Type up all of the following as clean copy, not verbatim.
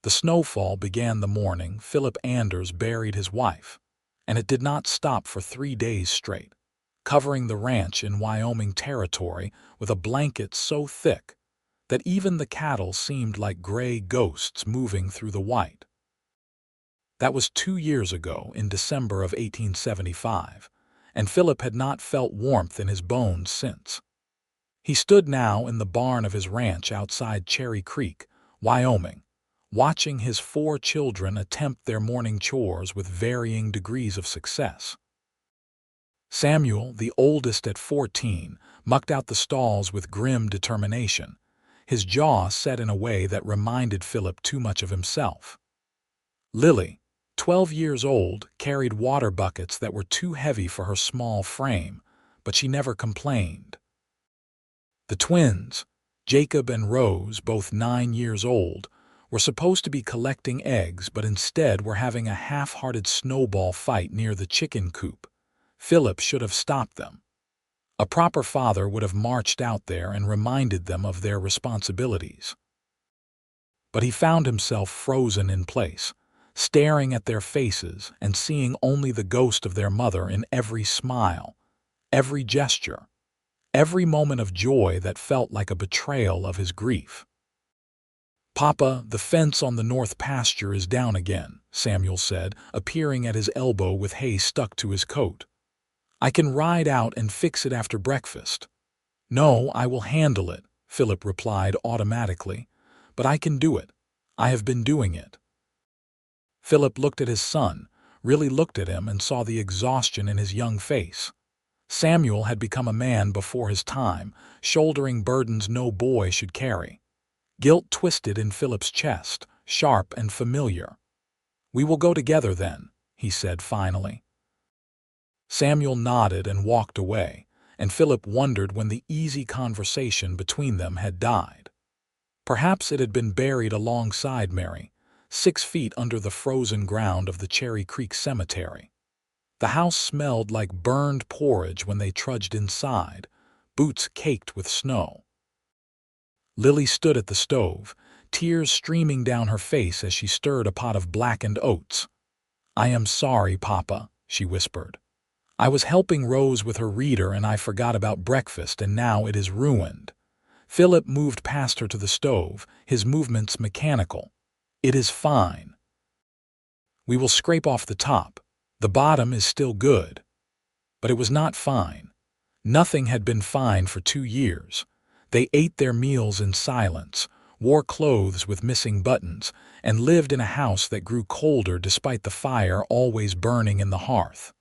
The snowfall began the morning Philip Anders buried his wife, and it did not stop for 3 days straight, covering the ranch in Wyoming territory with a blanket so thick that even the cattle seemed like gray ghosts moving through the white. That was 2 years ago in December of 1875, and Philip had not felt warmth in his bones since. He stood now in the barn of his ranch outside Cherry Creek, Wyoming, watching his 4 children attempt their morning chores with varying degrees of success. Samuel, the oldest at 14, mucked out the stalls with grim determination, his jaw set in a way that reminded Philip too much of himself. Lily, 12 years old, carried water buckets that were too heavy for her small frame, but she never complained. The twins, Jacob and Rose, both 9 years old, were supposed to be collecting eggs but instead were having a half-hearted snowball fight near the chicken coop. Philip should have stopped them. A proper father would have marched out there and reminded them of their responsibilities. But he found himself frozen in place, staring at their faces and seeing only the ghost of their mother in every smile, every gesture, every moment of joy that felt like a betrayal of his grief. "Papa, the fence on the north pasture is down again," Samuel said, appearing at his elbow with hay stuck to his coat. "I can ride out and fix it after breakfast." "No, I will handle it," Philip replied automatically. "But I can do it. I have been doing it." Philip looked at his son, really looked at him, and saw the exhaustion in his young face. Samuel had become a man before his time, shouldering burdens no boy should carry. Guilt twisted in Philip's chest, sharp and familiar. "We will go together then," he said finally. Samuel nodded and walked away, and Philip wondered when the easy conversation between them had died. Perhaps it had been buried alongside Mary, 6 feet under the frozen ground of the Cherry Creek Cemetery. The house smelled like burned porridge when they trudged inside, boots caked with snow. Lily stood at the stove, tears streaming down her face as she stirred a pot of blackened oats. "I am sorry, Papa," she whispered. "I was helping Rose with her reader and I forgot about breakfast, and now it is ruined." Philip moved past her to the stove, his movements mechanical. "It is fine. We will scrape off the top. The bottom is still good." But it was not fine. Nothing had been fine for 2 years. They ate their meals in silence, wore clothes with missing buttons, and lived in a house that grew colder despite the fire always burning in the hearth.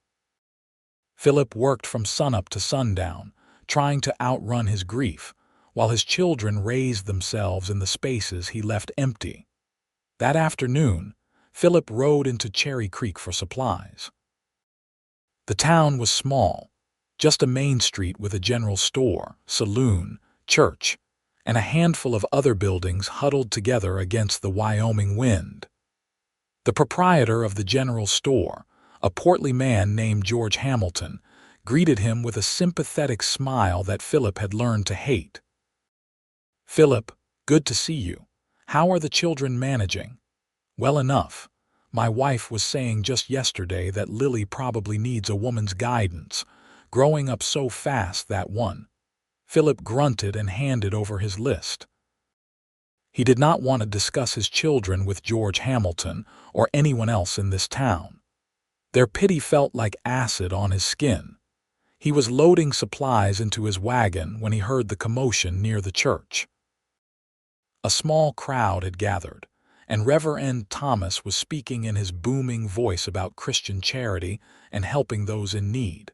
Philip worked from sunup to sundown, trying to outrun his grief, while his children raised themselves in the spaces he left empty. That afternoon, Philip rode into Cherry Creek for supplies. The town was small, just a main street with a general store, saloon, church, and a handful of other buildings huddled together against the Wyoming wind. The proprietor of the general store, a portly man named George Hamilton, greeted him with a sympathetic smile that Philip had learned to hate. "Philip, good to see you. How are the children managing?" "Well enough. My wife was saying just yesterday that Lily probably needs a woman's guidance, growing up so fast, that one." Philip grunted and handed over his list. He did not want to discuss his children with George Hamilton or anyone else in this town. Their pity felt like acid on his skin. He was loading supplies into his wagon when he heard the commotion near the church. A small crowd had gathered, and Reverend Thomas was speaking in his booming voice about Christian charity and helping those in need.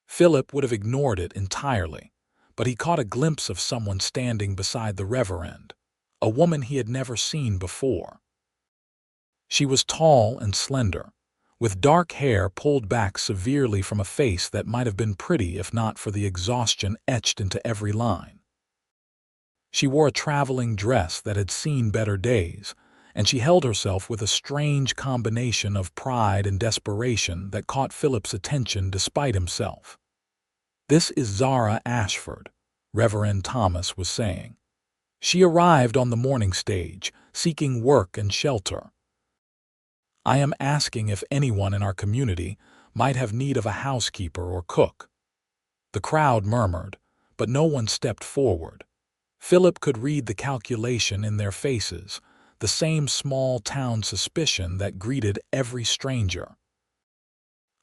Philip would have ignored it entirely, but he caught a glimpse of someone standing beside the Reverend, a woman he had never seen before. She was tall and slender, with dark hair pulled back severely from a face that might have been pretty if not for the exhaustion etched into every line. She wore a traveling dress that had seen better days, and she held herself with a strange combination of pride and desperation that caught Philip's attention despite himself. "This is Zara Ashford," Reverend Thomas was saying. "She arrived on the morning stage, seeking work and shelter. I am asking if anyone in our community might have need of a housekeeper or cook. The crowd murmured, but no one stepped forward. Philip could read the calculation in their faces, the same small-town suspicion that greeted every stranger.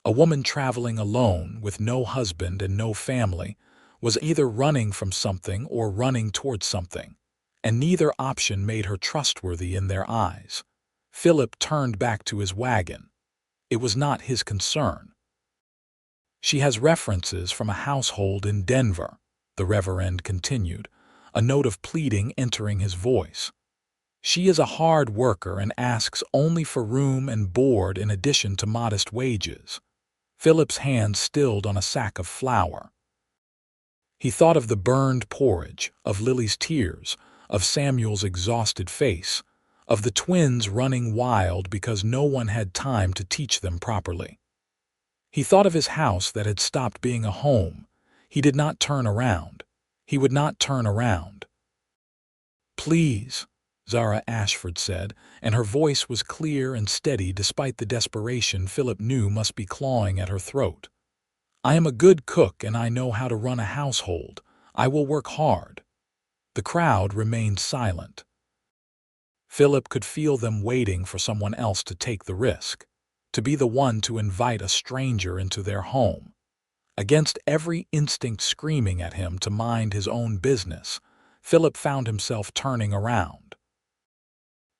A woman traveling alone with no husband and no family was either running from something or running towards something, and neither option made her trustworthy in their eyes. Philip turned back to his wagon. It was not his concern. She has references from a household in Denver, the Reverend continued, a note of pleading entering his voice. She is a hard worker and asks only for room and board in addition to modest wages. Philip's hand stilled on a sack of flour. He thought of the burned porridge, of Lily's tears, of Samuel's exhausted face, of the twins running wild because no one had time to teach them properly. He thought of his house that had stopped being a home. He did not turn around. He would not turn around. "Please," Zara Ashford said, and her voice was clear and steady despite the desperation Philip knew must be clawing at her throat. "I am a good cook and I know how to run a household. I will work hard." The crowd remained silent. Philip could feel them waiting for someone else to take the risk, to be the one to invite a stranger into their home. Against every instinct screaming at him to mind his own business, Philip found himself turning around.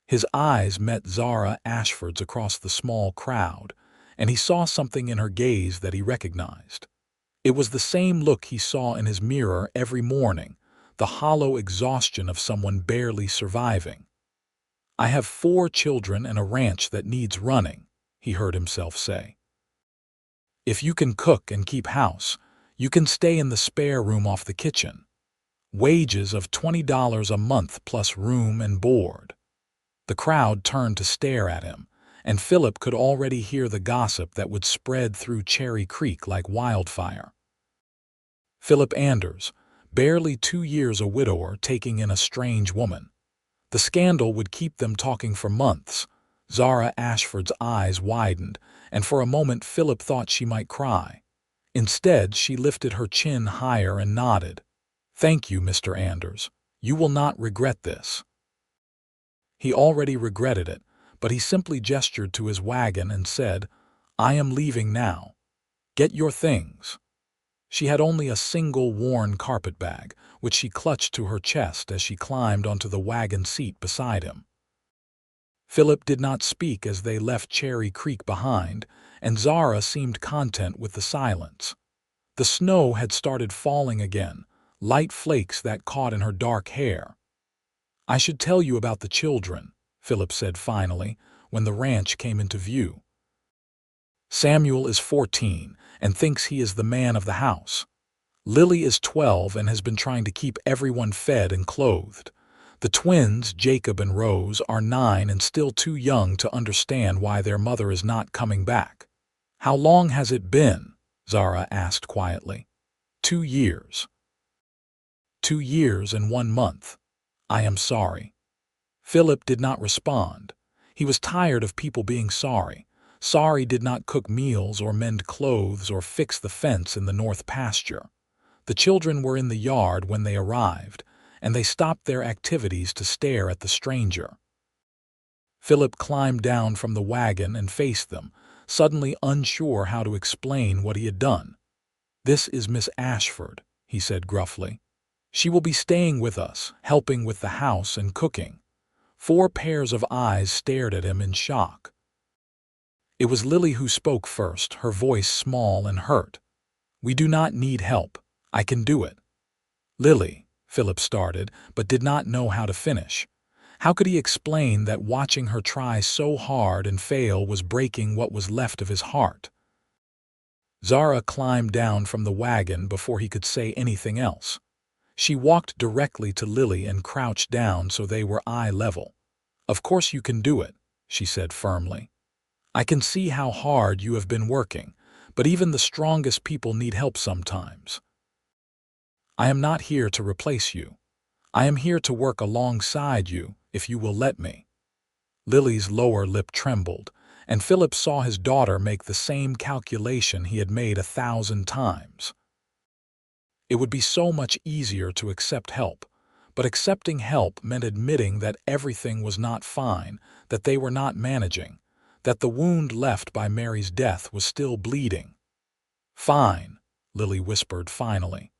His eyes met Zara Ashford's across the small crowd, and he saw something in her gaze that he recognized. It was the same look he saw in his mirror every morning, the hollow exhaustion of someone barely surviving. "I have 4 children and a ranch that needs running," he heard himself say. "If you can cook and keep house, you can stay in the spare room off the kitchen. Wages of $20 a month plus room and board." The crowd turned to stare at him, and Philip could already hear the gossip that would spread through Cherry Creek like wildfire. Philip Anders, barely 2 years a widower, taking in a strange woman. The scandal would keep them talking for months. Zara Ashford's eyes widened, and for a moment Philip thought she might cry. Instead, she lifted her chin higher and nodded. "Thank you, Mr. Anders. You will not regret this." He already regretted it, but he simply gestured to his wagon and said, "I am leaving now. Get your things." She had only a single worn carpetbag, which she clutched to her chest as she climbed onto the wagon seat beside him. Philip did not speak as they left Cherry Creek behind, and Zara seemed content with the silence. The snow had started falling again, light flakes that caught in her dark hair. "I should tell you about the children," Philip said finally, when the ranch came into view. "Samuel is 14 and thinks he is the man of the house. Lily is 12 and has been trying to keep everyone fed and clothed. The twins, Jacob and Rose, are 9 and still too young to understand why their mother is not coming back." "How long has it been?" Zara asked quietly. 2 years. 2 years and 1 month. "I am sorry." Philip did not respond. He was tired of people being sorry. Sorry did not cook meals or mend clothes or fix the fence in the north pasture. The children were in the yard when they arrived, and they stopped their activities to stare at the stranger. Philip climbed down from the wagon and faced them, suddenly unsure how to explain what he had done. "This is Miss Ashford," he said gruffly. "She will be staying with us, helping with the house and cooking." 4 pairs of eyes stared at him in shock. It was Lily who spoke first, her voice small and hurt. "We do not need help. I can do it." "Lily," Philip started, but did not know how to finish. How could he explain that watching her try so hard and fail was breaking what was left of his heart? Zara climbed down from the wagon before he could say anything else. She walked directly to Lily and crouched down so they were eye level. "Of course you can do it," she said firmly. "I can see how hard you have been working, but even the strongest people need help sometimes. I am not here to replace you. I am here to work alongside you, if you will let me." Lily's lower lip trembled, and Philip saw his daughter make the same calculation he had made 1,000 times. It would be so much easier to accept help, but accepting help meant admitting that everything was not fine, that they were not managing, that the wound left by Mary's death was still bleeding. "Fine," Lily whispered finally.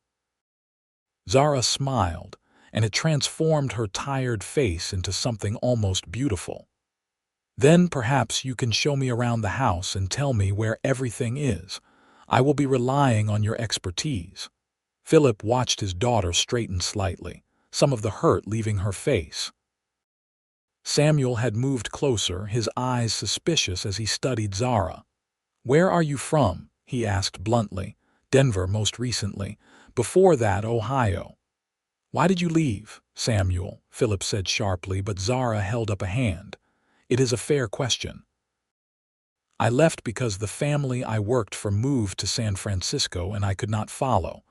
Zara smiled, and it transformed her tired face into something almost beautiful. "Then perhaps you can show me around the house and tell me where everything is. I will be relying on your expertise." Philip watched his daughter straighten slightly, some of the hurt leaving her face. Samuel had moved closer, his eyes suspicious as he studied Zara. "Where are you from?" he asked bluntly. "Denver most recently. Before that, Ohio." "Why did you leave, Samuel?" Philip said sharply, but Zara held up a hand. "It is a fair question." "I left because the family I worked for moved to San Francisco and I could not follow.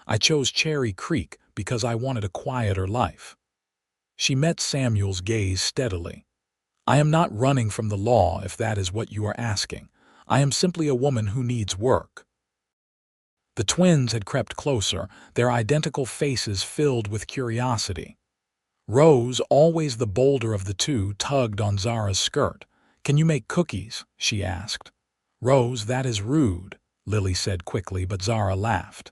I chose Cherry Creek because I wanted a quieter life." She met Samuel's gaze steadily. "I am not running from the law, if that is what you are asking. I am simply a woman who needs work." The twins had crept closer, their identical faces filled with curiosity. Rose, always the bolder of the two, tugged on Zara's skirt. "Can you make cookies?" she asked. "Rose, that is rude," Lily said quickly, but Zara laughed.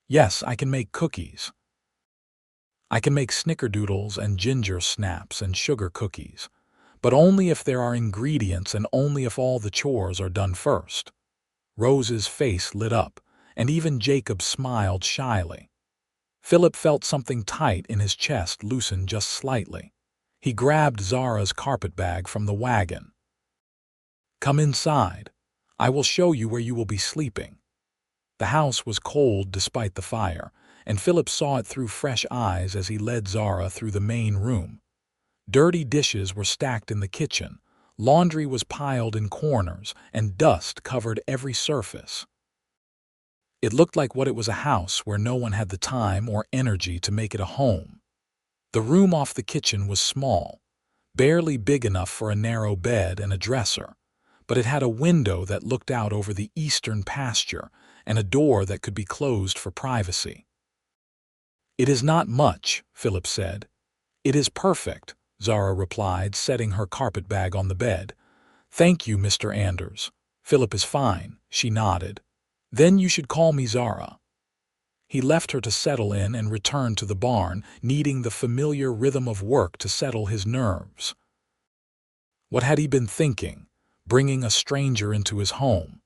"Yes, I can make cookies. I can make snickerdoodles and ginger snaps and sugar cookies, but only if there are ingredients and only if all the chores are done first." Rose's face lit up, and even Jacob smiled shyly. Philip felt something tight in his chest loosen just slightly. He grabbed Zara's carpetbag from the wagon. "Come inside. I will show you where you will be sleeping." The house was cold despite the fire, and Philip saw it through fresh eyes as he led Zara through the main room. Dirty dishes were stacked in the kitchen, laundry was piled in corners, and dust covered every surface. It looked like it was a house where no one had the time or energy to make it a home. The room off the kitchen was small, barely big enough for a narrow bed and a dresser, but it had a window that looked out over the eastern pasture and a door that could be closed for privacy. "It is not much," Philip said. "It is perfect," Zara replied, setting her carpetbag on the bed. "Thank you, Mr. Anders. Philip is fine," she nodded. "Then you should call me Zara." He left her to settle in and returned to the barn, needing the familiar rhythm of work to settle his nerves. What had he been thinking, bringing a stranger into his home?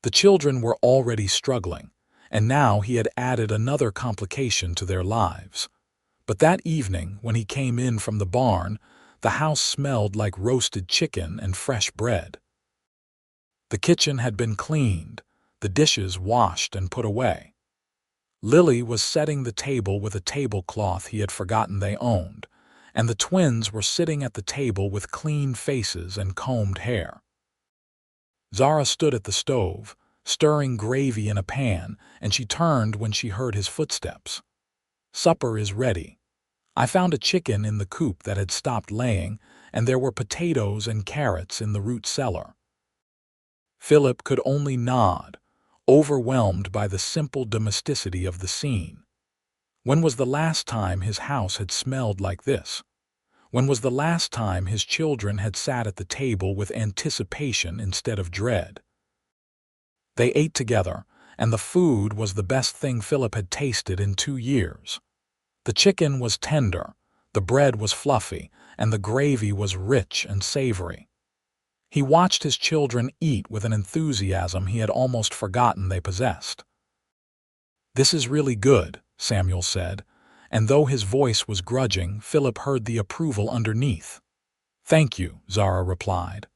The children were already struggling, and now he had added another complication to their lives. But that evening, when he came in from the barn, the house smelled like roasted chicken and fresh bread. The kitchen had been cleaned, the dishes washed and put away. Lily was setting the table with a tablecloth he had forgotten they owned, and the twins were sitting at the table with clean faces and combed hair. Zara stood at the stove, stirring gravy in a pan, and she turned when she heard his footsteps. "Supper is ready. I found a chicken in the coop that had stopped laying, and there were potatoes and carrots in the root cellar." Philip could only nod, overwhelmed by the simple domesticity of the scene. When was the last time his house had smelled like this? When was the last time his children had sat at the table with anticipation instead of dread? They ate together, and the food was the best thing Philip had tasted in 2 years. The chicken was tender, the bread was fluffy, and the gravy was rich and savory. He watched his children eat with an enthusiasm he had almost forgotten they possessed. "This is really good," Samuel said, and though his voice was grudging, Philip heard the approval underneath. "Thank you," Zara replied.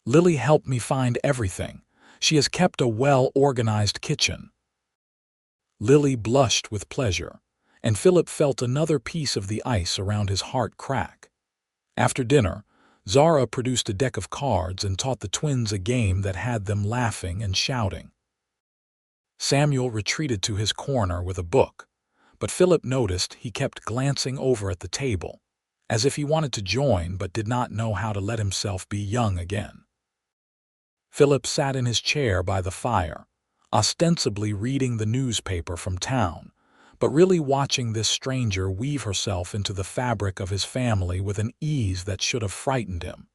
"Lily helped me find everything. She has kept a well-organized kitchen." Lily blushed with pleasure, and Philip felt another piece of the ice around his heart crack. After dinner, Zara produced a deck of cards and taught the twins a game that had them laughing and shouting. Samuel retreated to his corner with a book, but Philip noticed he kept glancing over at the table. as if he wanted to join but did not know how to let himself be young again. Philip sat in his chair by the fire, ostensibly reading the newspaper from town, but really watching this stranger weave herself into the fabric of his family with an ease that should have frightened him.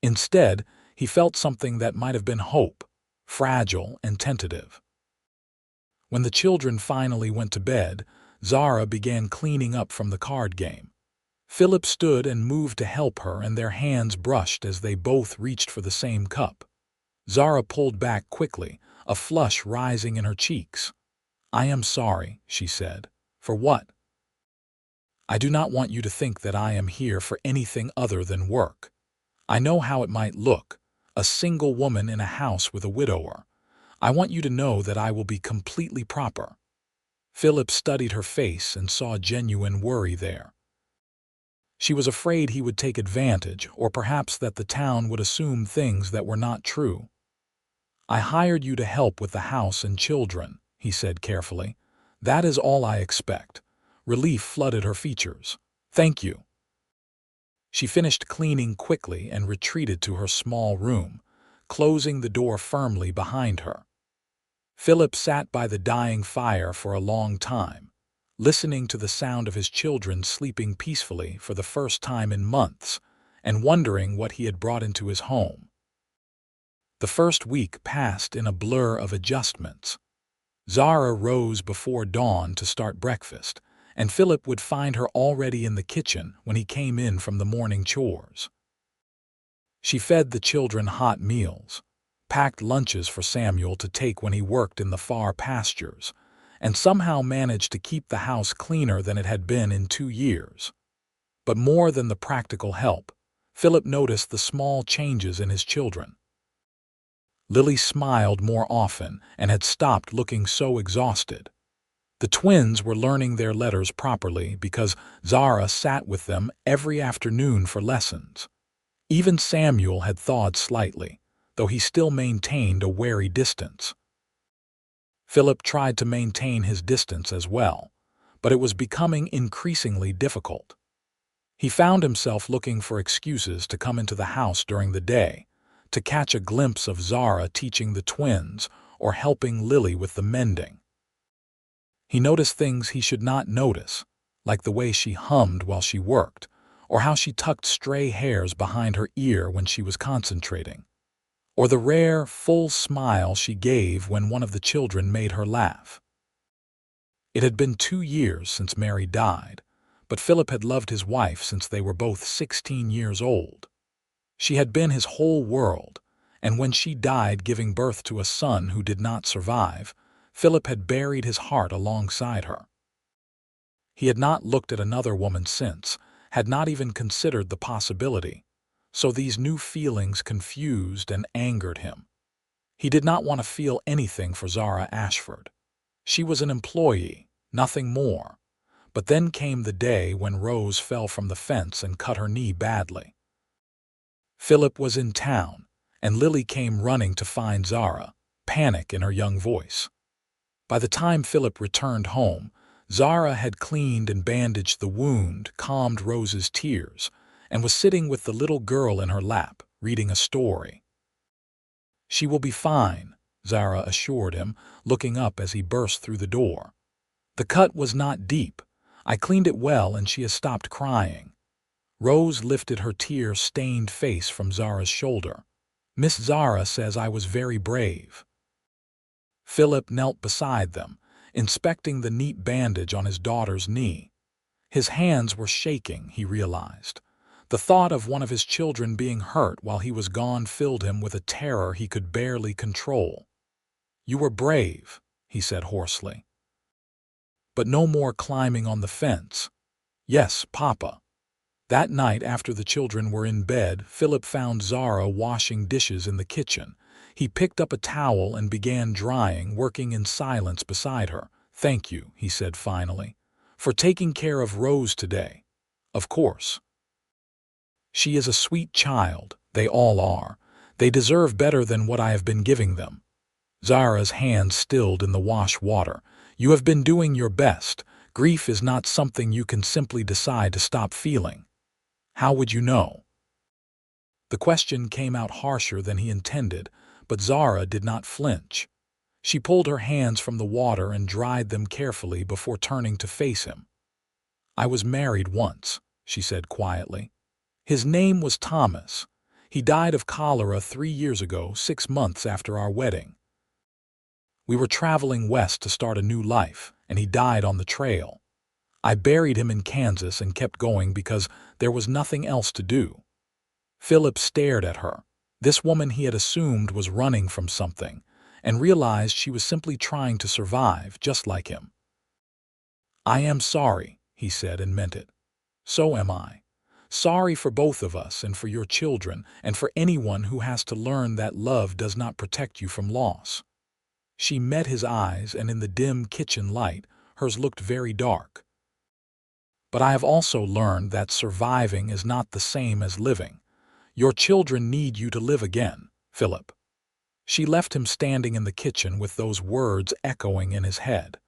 Instead, he felt something that might have been hope, fragile and tentative. When the children finally went to bed, Zara began cleaning up from the card game. Philip stood and moved to help her, and their hands brushed as they both reached for the same cup. Zara pulled back quickly, a flush rising in her cheeks. "I am sorry," she said. "For what?" "I do not want you to think that I am here for anything other than work. I know how it might look, a single woman in a house with a widower. I want you to know that I will be completely proper." Philip studied her face and saw genuine worry there. She was afraid he would take advantage, or perhaps that the town would assume things that were not true. "I hired you to help with the house and children," he said carefully. "That is all I expect." Relief flooded her features. "Thank you." She finished cleaning quickly and retreated to her small room, closing the door firmly behind her. Philip sat by the dying fire for a long time, listening to the sound of his children sleeping peacefully for the first time in months, and wondering what he had brought into his home. The first week passed in a blur of adjustments. Zara rose before dawn to start breakfast, and Philip would find her already in the kitchen when he came in from the morning chores. She fed the children hot meals, packed lunches for Samuel to take when he worked in the far pastures, and somehow managed to keep the house cleaner than it had been in 2 years. But more than the practical help, Philip noticed the small changes in his children. Lily smiled more often and had stopped looking so exhausted. The twins were learning their letters properly because Zara sat with them every afternoon for lessons. Even Samuel had thawed slightly, though he still maintained a wary distance. Philip tried to maintain his distance as well, but it was becoming increasingly difficult. He found himself looking for excuses to come into the house during the day, to catch a glimpse of Zara teaching the twins or helping Lily with the mending. He noticed things he should not notice, like the way she hummed while she worked, or how she tucked stray hairs behind her ear when she was concentrating, or the rare, full smile she gave when one of the children made her laugh. It had been 2 years since Mary died, but Philip had loved his wife since they were both 16 years old. She had been his whole world, and when she died giving birth to a son who did not survive, Philip had buried his heart alongside her. He had not looked at another woman since, had not even considered the possibility, so these new feelings confused and angered him. He did not want to feel anything for Zara Ashford. She was an employee, nothing more. But then came the day when Rose fell from the fence and cut her knee badly. Philip was in town, and Lily came running to find Zara, panic in her young voice. By the time Philip returned home, Zara had cleaned and bandaged the wound, calmed Rose's tears, and was sitting with the little girl in her lap, reading a story. "She will be fine," Zara assured him, looking up as he burst through the door. "The cut was not deep. I cleaned it well and she has stopped crying." Rose lifted her tear-stained face from Zara's shoulder. "Miss Zara says I was very brave." Philip knelt beside them, inspecting the neat bandage on his daughter's knee. His hands were shaking, he realized. The thought of one of his children being hurt while he was gone filled him with a terror he could barely control. "You were brave," he said hoarsely. "But no more climbing on the fence." "Yes, Papa." That night, after the children were in bed, Philip found Zara washing dishes in the kitchen. He picked up a towel and began drying, working in silence beside her. "Thank you," he said finally, "for taking care of Rose today." "Of course. She is a sweet child. They all are. They deserve better than what I have been giving them." Zara's hands stilled in the wash water. "You have been doing your best. Grief is not something you can simply decide to stop feeling." How would you know? The question came out harsher than he intended, but Zara did not flinch. She pulled her hands from the water and dried them carefully before turning to face him. I was married once, she said quietly. His name was Thomas. He died of cholera 3 years ago, 6 months after our wedding. We were traveling west to start a new life, and he died on the trail. I buried him in Kansas and kept going because there was nothing else to do. Philip stared at her. This woman he had assumed was running from something, and realized she was simply trying to survive, just like him. I am sorry, he said, and meant it. So am I. Sorry for both of us and for your children and for anyone who has to learn that love does not protect you from loss. She met his eyes, and in the dim kitchen light, hers looked very dark. But I have also learned that surviving is not the same as living. Your children need you to live again, Philip. She left him standing in the kitchen with those words echoing in his head.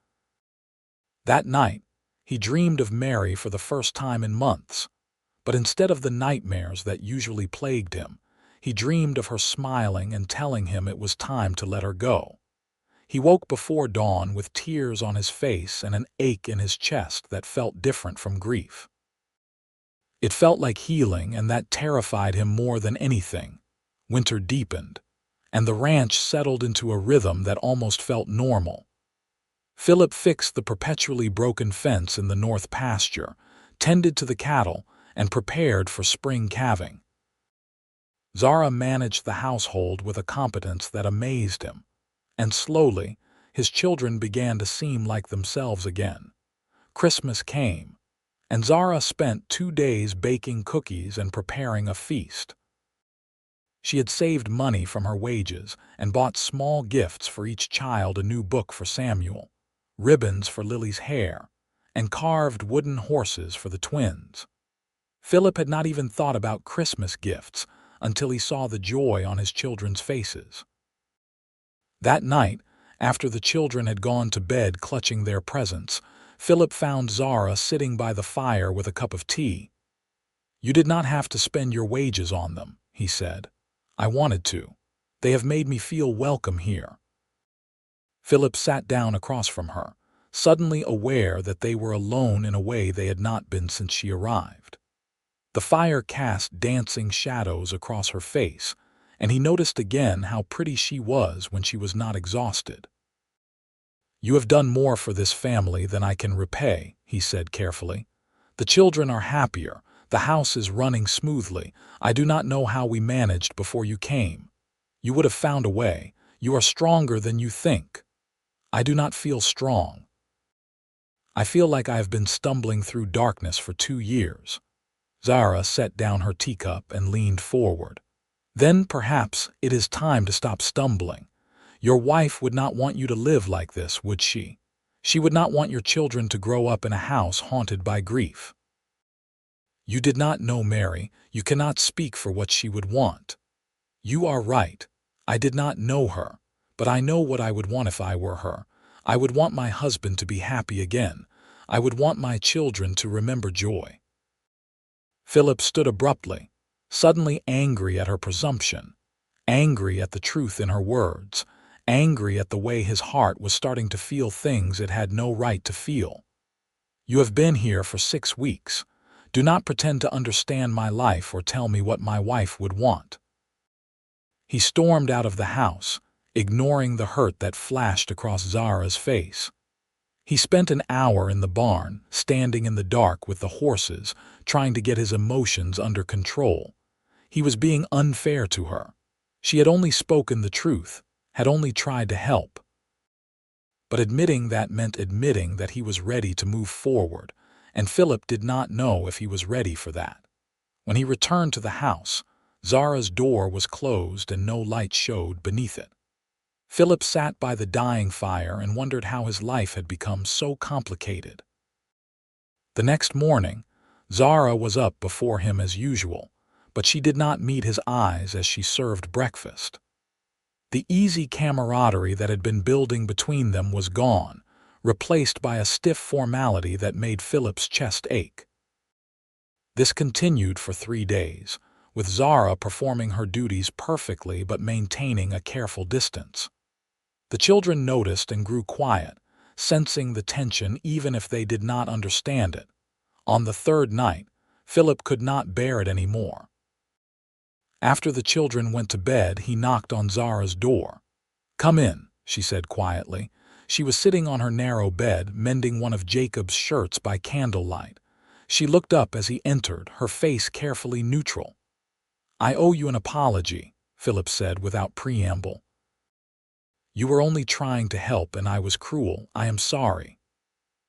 That night, he dreamed of Mary for the first time in months. But instead of the nightmares that usually plagued him, he dreamed of her smiling and telling him it was time to let her go. He woke before dawn with tears on his face and an ache in his chest that felt different from grief. It felt like healing, and that terrified him more than anything. Winter deepened, and the ranch settled into a rhythm that almost felt normal. Philip fixed the perpetually broken fence in the north pasture, tended to the cattle, and prepared for spring calving. Zara managed the household with a competence that amazed him, and slowly his children began to seem like themselves again. Christmas came, and Zara spent 2 days baking cookies and preparing a feast. She had saved money from her wages and bought small gifts for each child: a new book for Samuel, ribbons for Lily's hair, and carved wooden horses for the twins. Philip had not even thought about Christmas gifts until he saw the joy on his children's faces. That night, after the children had gone to bed clutching their presents, Philip found Zara sitting by the fire with a cup of tea. You did not have to spend your wages on them, he said. I wanted to. They have made me feel welcome here. Philip sat down across from her, suddenly aware that they were alone in a way they had not been since she arrived. The fire cast dancing shadows across her face, and he noticed again how pretty she was when she was not exhausted. You have done more for this family than I can repay, he said carefully. The children are happier. The house is running smoothly. I do not know how we managed before you came. You would have found a way. You are stronger than you think. I do not feel strong. I feel like I have been stumbling through darkness for 2 years. Zara set down her teacup and leaned forward. Then perhaps it is time to stop stumbling. Your wife would not want you to live like this, would she? She would not want your children to grow up in a house haunted by grief. You did not know Mary. You cannot speak for what she would want. You are right. I did not know her, but I know what I would want if I were her. I would want my husband to be happy again. I would want my children to remember joy. Philip stood abruptly, suddenly angry at her presumption, angry at the truth in her words, angry at the way his heart was starting to feel things it had no right to feel. You have been here for 6 weeks. Do not pretend to understand my life or tell me what my wife would want. He stormed out of the house, ignoring the hurt that flashed across Zara's face. He spent an hour in the barn, standing in the dark with the horses, trying to get his emotions under control. He was being unfair to her. She had only spoken the truth, had only tried to help. But admitting that meant admitting that he was ready to move forward, and Philip did not know if he was ready for that. When he returned to the house, Zara's door was closed and no light showed beneath it. Philip sat by the dying fire and wondered how his life had become so complicated. The next morning, Zara was up before him as usual, but she did not meet his eyes as she served breakfast. The easy camaraderie that had been building between them was gone, replaced by a stiff formality that made Philip's chest ache. This continued for 3 days, with Zara performing her duties perfectly but maintaining a careful distance. The children noticed and grew quiet, sensing the tension even if they did not understand it. On the third night, Philip could not bear it anymore. After the children went to bed, he knocked on Zara's door. "Come in," she said quietly. She was sitting on her narrow bed, mending one of Jacob's shirts by candlelight. She looked up as he entered, her face carefully neutral. "I owe you an apology," Philip said without preamble. "You were only trying to help and I was cruel. I am sorry."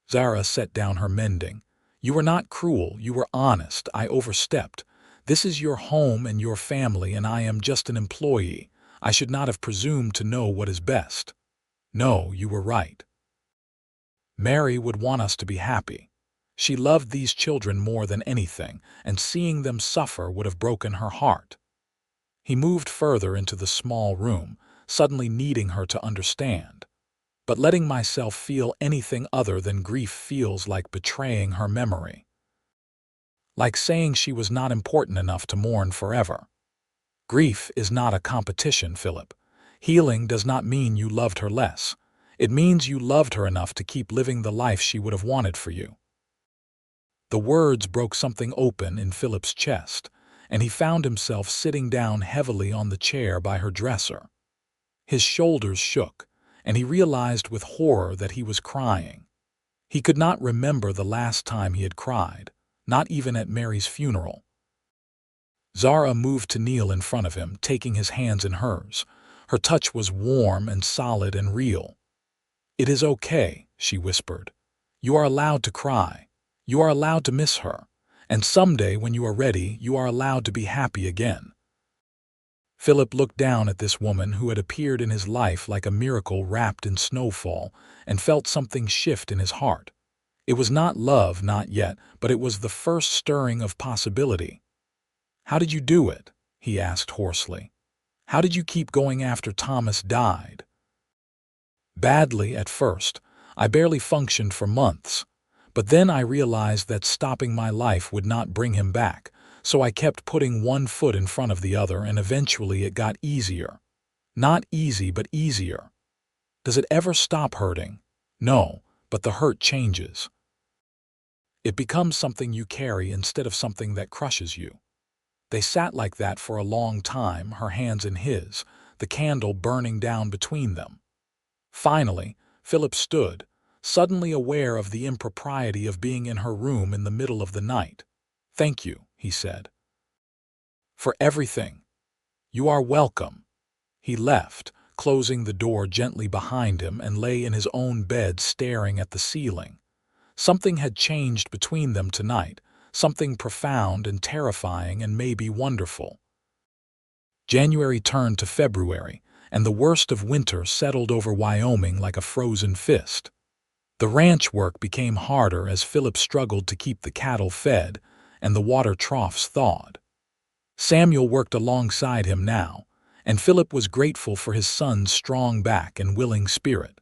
Zara set down her mending. "You were not cruel, you were honest. I overstepped. This is your home and your family, and I am just an employee. I should not have presumed to know what is best." "No, you were right. Mary would want us to be happy. She loved these children more than anything, and seeing them suffer would have broken her heart." He moved further into the small room, suddenly needing her to understand. "But letting myself feel anything other than grief feels like betraying her memory. Like saying she was not important enough to mourn forever." "Grief is not a competition, Philip. Healing does not mean you loved her less. It means you loved her enough to keep living the life she would have wanted for you." The words broke something open in Philip's chest, and he found himself sitting down heavily on the chair by her dresser. His shoulders shook, and he realized with horror that he was crying. He could not remember the last time he had cried, not even at Mary's funeral. Zara moved to kneel in front of him, taking his hands in hers. Her touch was warm and solid and real. "It is okay," she whispered. "You are allowed to cry. You are allowed to miss her. And someday, when you are ready, you are allowed to be happy again." Philip looked down at this woman who had appeared in his life like a miracle wrapped in snowfall, and felt something shift in his heart. It was not love, not yet, but it was the first stirring of possibility. "How did you do it?" he asked hoarsely. "How did you keep going after Thomas died?" "Badly at first. I barely functioned for months. But then I realized that stopping my life would not bring him back, so I kept putting one foot in front of the other, and eventually it got easier. Not easy, but easier. Does it ever stop hurting? No, but the hurt changes. It becomes something you carry instead of something that crushes you." They sat like that for a long time, her hands in his, the candle burning down between them. Finally, Philip stood, suddenly aware of the impropriety of being in her room in the middle of the night. "Thank you," he said. "For everything. You are welcome." He left, closing the door gently behind him, and lay in his own bed staring at the ceiling. Something had changed between them tonight, something profound and terrifying and maybe wonderful. January turned to February, and the worst of winter settled over Wyoming like a frozen fist. The ranch work became harder as Philip struggled to keep the cattle fed and the water troughs thawed. Samuel worked alongside him now, and Philip was grateful for his son's strong back and willing spirit.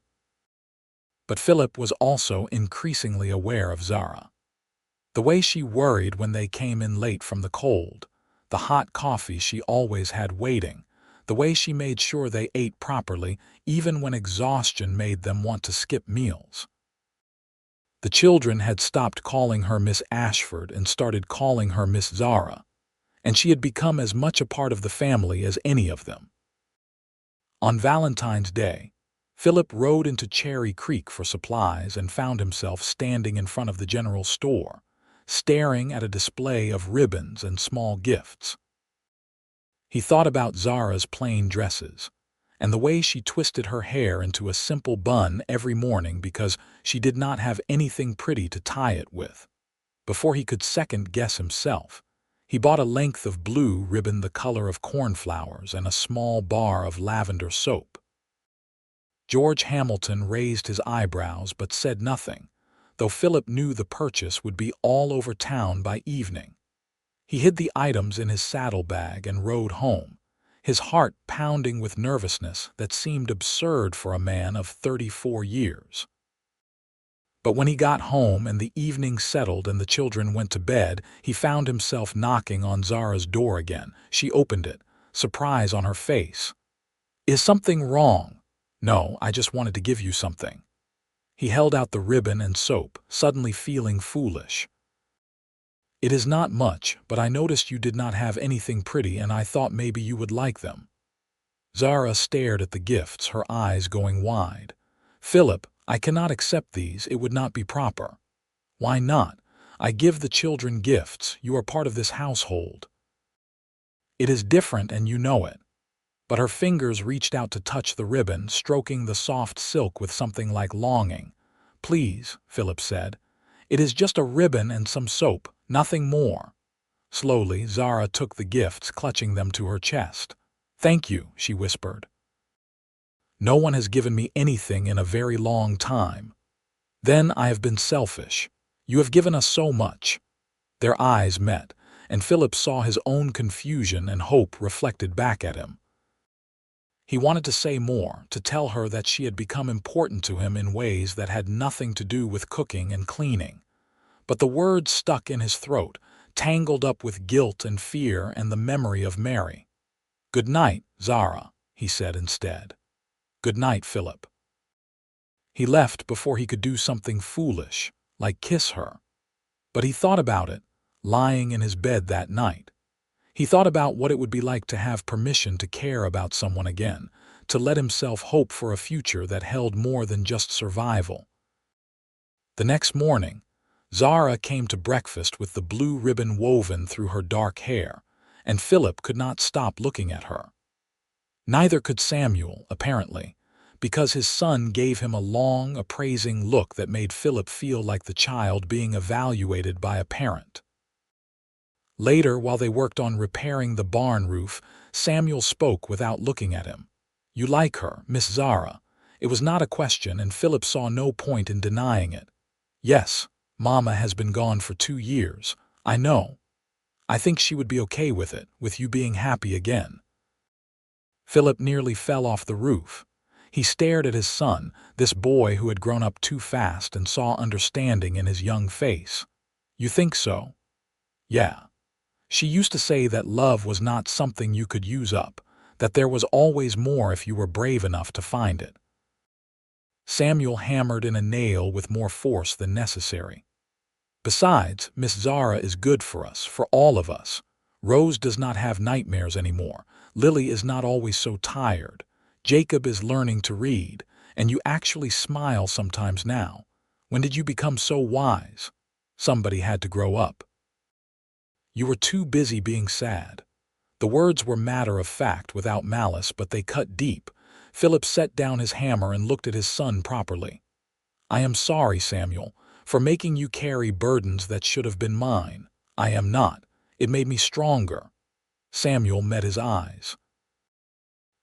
But Philip was also increasingly aware of Zara. The way she worried when they came in late from the cold, the hot coffee she always had waiting, the way she made sure they ate properly even when exhaustion made them want to skip meals. The children had stopped calling her Miss Ashford and started calling her Miss Zara, and she had become as much a part of the family as any of them. On Valentine's Day, Philip rode into Cherry Creek for supplies and found himself standing in front of the general store, staring at a display of ribbons and small gifts. He thought about Zara's plain dresses, and the way she twisted her hair into a simple bun every morning because she did not have anything pretty to tie it with. Before he could second-guess himself, he bought a length of blue ribbon the color of cornflowers and a small bar of lavender soap. George Hamilton raised his eyebrows but said nothing, though Philip knew the purchase would be all over town by evening. He hid the items in his saddlebag and rode home, his heart pounding with nervousness that seemed absurd for a man of 34 years. But when he got home and the evening settled and the children went to bed, he found himself knocking on Zara's door again. She opened it, surprise on her face. "Is something wrong?" "No, I just wanted to give you something." He held out the ribbon and soap, suddenly feeling foolish. "It is not much, but I noticed you did not have anything pretty and I thought maybe you would like them." Zara stared at the gifts, her eyes going wide. "Philip, I cannot accept these. It would not be proper." "Why not? I give the children gifts. You are part of this household." "It is different and you know it." But her fingers reached out to touch the ribbon, stroking the soft silk with something like longing. "Please," Philip said. "It is just a ribbon and some soap, nothing more." Slowly, Zara took the gifts, clutching them to her chest. "Thank you," she whispered. "No one has given me anything in a very long time." "Then I have been selfish. You have given us so much." Their eyes met, and Philip saw his own confusion and hope reflected back at him. He wanted to say more, to tell her that she had become important to him in ways that had nothing to do with cooking and cleaning. But the words stuck in his throat, tangled up with guilt and fear and the memory of Mary. "Good night, Zara," he said instead. "Good night, Philip." He left before he could do something foolish, like kiss her. But he thought about it, lying in his bed that night. He thought about what it would be like to have permission to care about someone again, to let himself hope for a future that held more than just survival. The next morning, Zara came to breakfast with the blue ribbon woven through her dark hair, and Philip could not stop looking at her. Neither could Samuel, apparently, because his son gave him a long, appraising look that made Philip feel like the child being evaluated by a parent. Later, while they worked on repairing the barn roof, Samuel spoke without looking at him. "You like her, Miss Zara." It was not a question, and Philip saw no point in denying it. "Yes, Mama has been gone for 2 years. I know. I think she would be okay with it, with you being happy again." Philip nearly fell off the roof. He stared at his son, this boy who had grown up too fast, and saw understanding in his young face. "You think so?" "Yeah. She used to say that love was not something you could use up, that there was always more if you were brave enough to find it." Samuel hammered in a nail with more force than necessary. "Besides, Miss Zara is good for us, for all of us. Rose does not have nightmares anymore. Lily is not always so tired. Jacob is learning to read, and you actually smile sometimes now. When did you become so wise? Somebody had to grow up." "You were too busy being sad." The words were matter of fact, without malice, but they cut deep. Philip set down his hammer and looked at his son properly. "I am sorry, Samuel, for making you carry burdens that should have been mine. I am not. It made me stronger." Samuel met his eyes.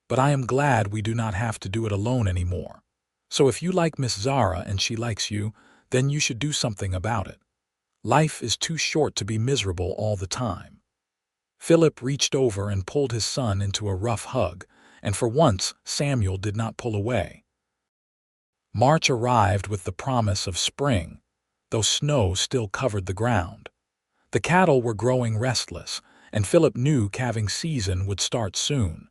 "But I am glad we do not have to do it alone anymore. So if you like Miss Zara and she likes you, then you should do something about it. Life is too short to be miserable all the time." Philip reached over and pulled his son into a rough hug, and for once Samuel did not pull away. March arrived with the promise of spring, though snow still covered the ground. The cattle were growing restless, and Philip knew calving season would start soon.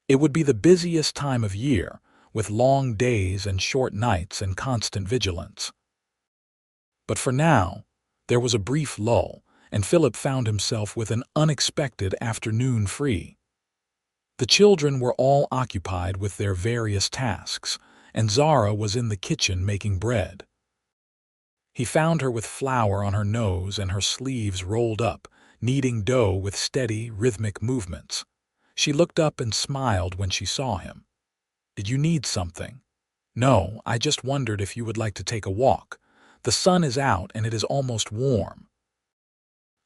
It would be the busiest time of year, with long days and short nights and constant vigilance. But for now, there was a brief lull, and Philip found himself with an unexpected afternoon free. The children were all occupied with their various tasks, and Zara was in the kitchen making bread. He found her with flour on her nose and her sleeves rolled up, kneading dough with steady, rhythmic movements. She looked up and smiled when she saw him. "Did you need something?" "No, I just wondered if you would like to take a walk. The sun is out and it is almost warm."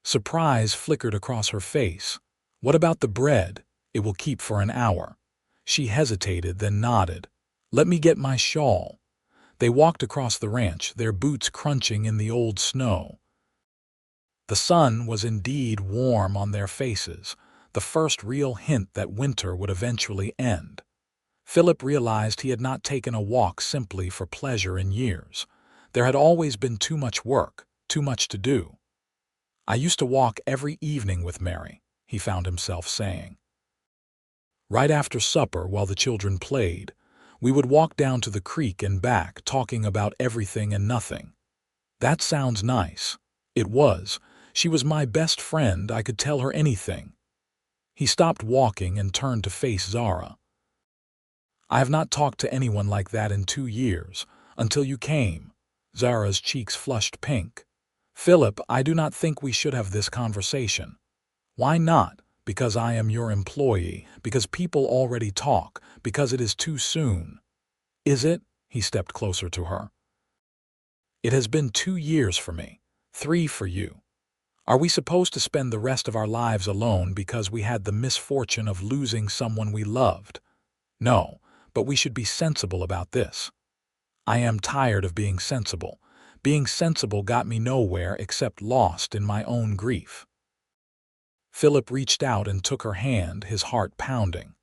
Surprise flickered across her face. "What about the bread? It will keep for an hour." She hesitated, then nodded. "Let me get my shawl." They walked across the ranch, their boots crunching in the old snow. The sun was indeed warm on their faces, the first real hint that winter would eventually end. Philip realized he had not taken a walk simply for pleasure in years. There had always been too much work, too much to do. I used to walk every evening with Mary, he found himself saying. Right after supper, while the children played, we would walk down to the creek and back, talking about everything and nothing. That sounds nice. It was. She was my best friend. I could tell her anything. He stopped walking and turned to face Zara. I have not talked to anyone like that in 2 years, until you came. Zara's cheeks flushed pink. Philip, I do not think we should have this conversation. Why not? Because I am your employee, because people already talk, because it is too soon. Is it? He stepped closer to her. It has been 2 years for me, 3 for you. Are we supposed to spend the rest of our lives alone because we had the misfortune of losing someone we loved? No, but we should be sensible about this. I am tired of being sensible. Being sensible got me nowhere except lost in my own grief. Philip reached out and took her hand, his heart pounding.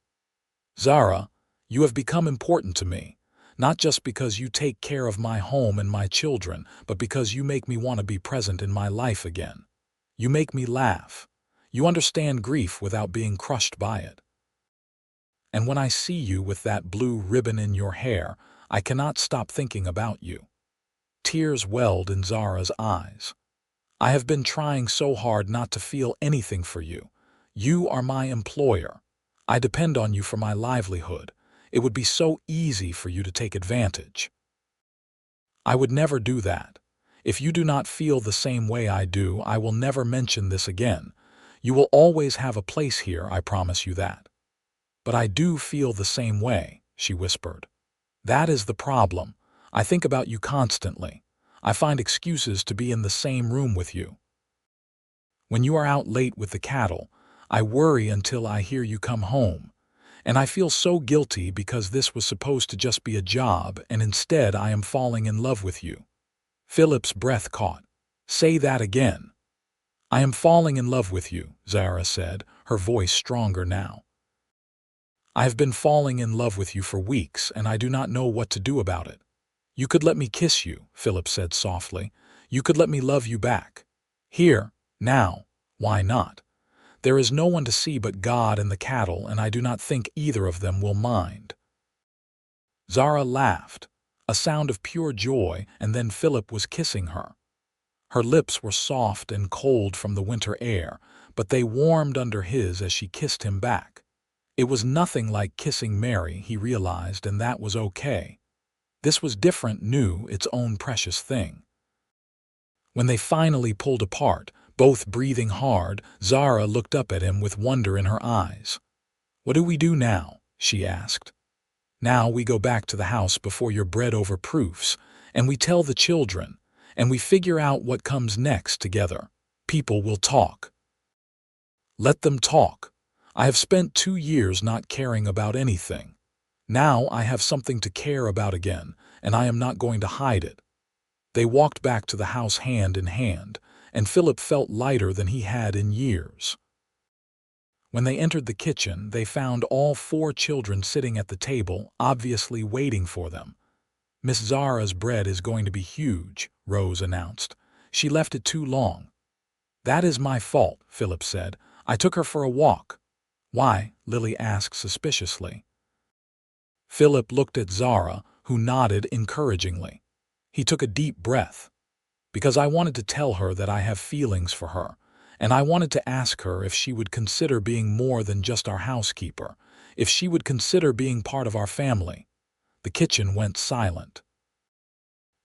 Zara, you have become important to me, not just because you take care of my home and my children, but because you make me want to be present in my life again. You make me laugh. You understand grief without being crushed by it. And when I see you with that blue ribbon in your hair, I cannot stop thinking about you. Tears welled in Zara's eyes. I have been trying so hard not to feel anything for you. You are my employer. I depend on you for my livelihood. It would be so easy for you to take advantage. I would never do that. If you do not feel the same way I do, I will never mention this again. You will always have a place here, I promise you that. But I do feel the same way, she whispered. That is the problem. I think about you constantly. I find excuses to be in the same room with you. When you are out late with the cattle, I worry until I hear you come home. And I feel so guilty because this was supposed to just be a job, and instead I am falling in love with you. Philip's breath caught. Say that again. I am falling in love with you, Zara said, her voice stronger now. I have been falling in love with you for weeks, and I do not know what to do about it. You could let me kiss you, Philip said softly. You could let me love you back. Here, now, why not? There is no one to see but God and the cattle, and I do not think either of them will mind. Zara laughed, a sound of pure joy, and then Philip was kissing her. Her lips were soft and cold from the winter air, but they warmed under his as she kissed him back. It was nothing like kissing Mary, he realized, and that was okay. This was different, new, its own precious thing. When they finally pulled apart, both breathing hard, Zara looked up at him with wonder in her eyes. What do we do now? She asked. Now we go back to the house before your bread over proofs, and we tell the children, and we figure out what comes next together. People will talk. Let them talk. I have spent 2 years not caring about anything. Now I have something to care about again, and I am not going to hide it. They walked back to the house hand in hand, and Philip felt lighter than he had in years. When they entered the kitchen, they found all 4 children sitting at the table, obviously waiting for them. Miss Zara's bread is going to be huge, Rose announced. She left it too long. That is my fault, Philip said. I took her for a walk. Why? Lily asked suspiciously. Philip looked at Zara, who nodded encouragingly. He took a deep breath. Because I wanted to tell her that I have feelings for her, and I wanted to ask her if she would consider being more than just our housekeeper, if she would consider being part of our family. The kitchen went silent.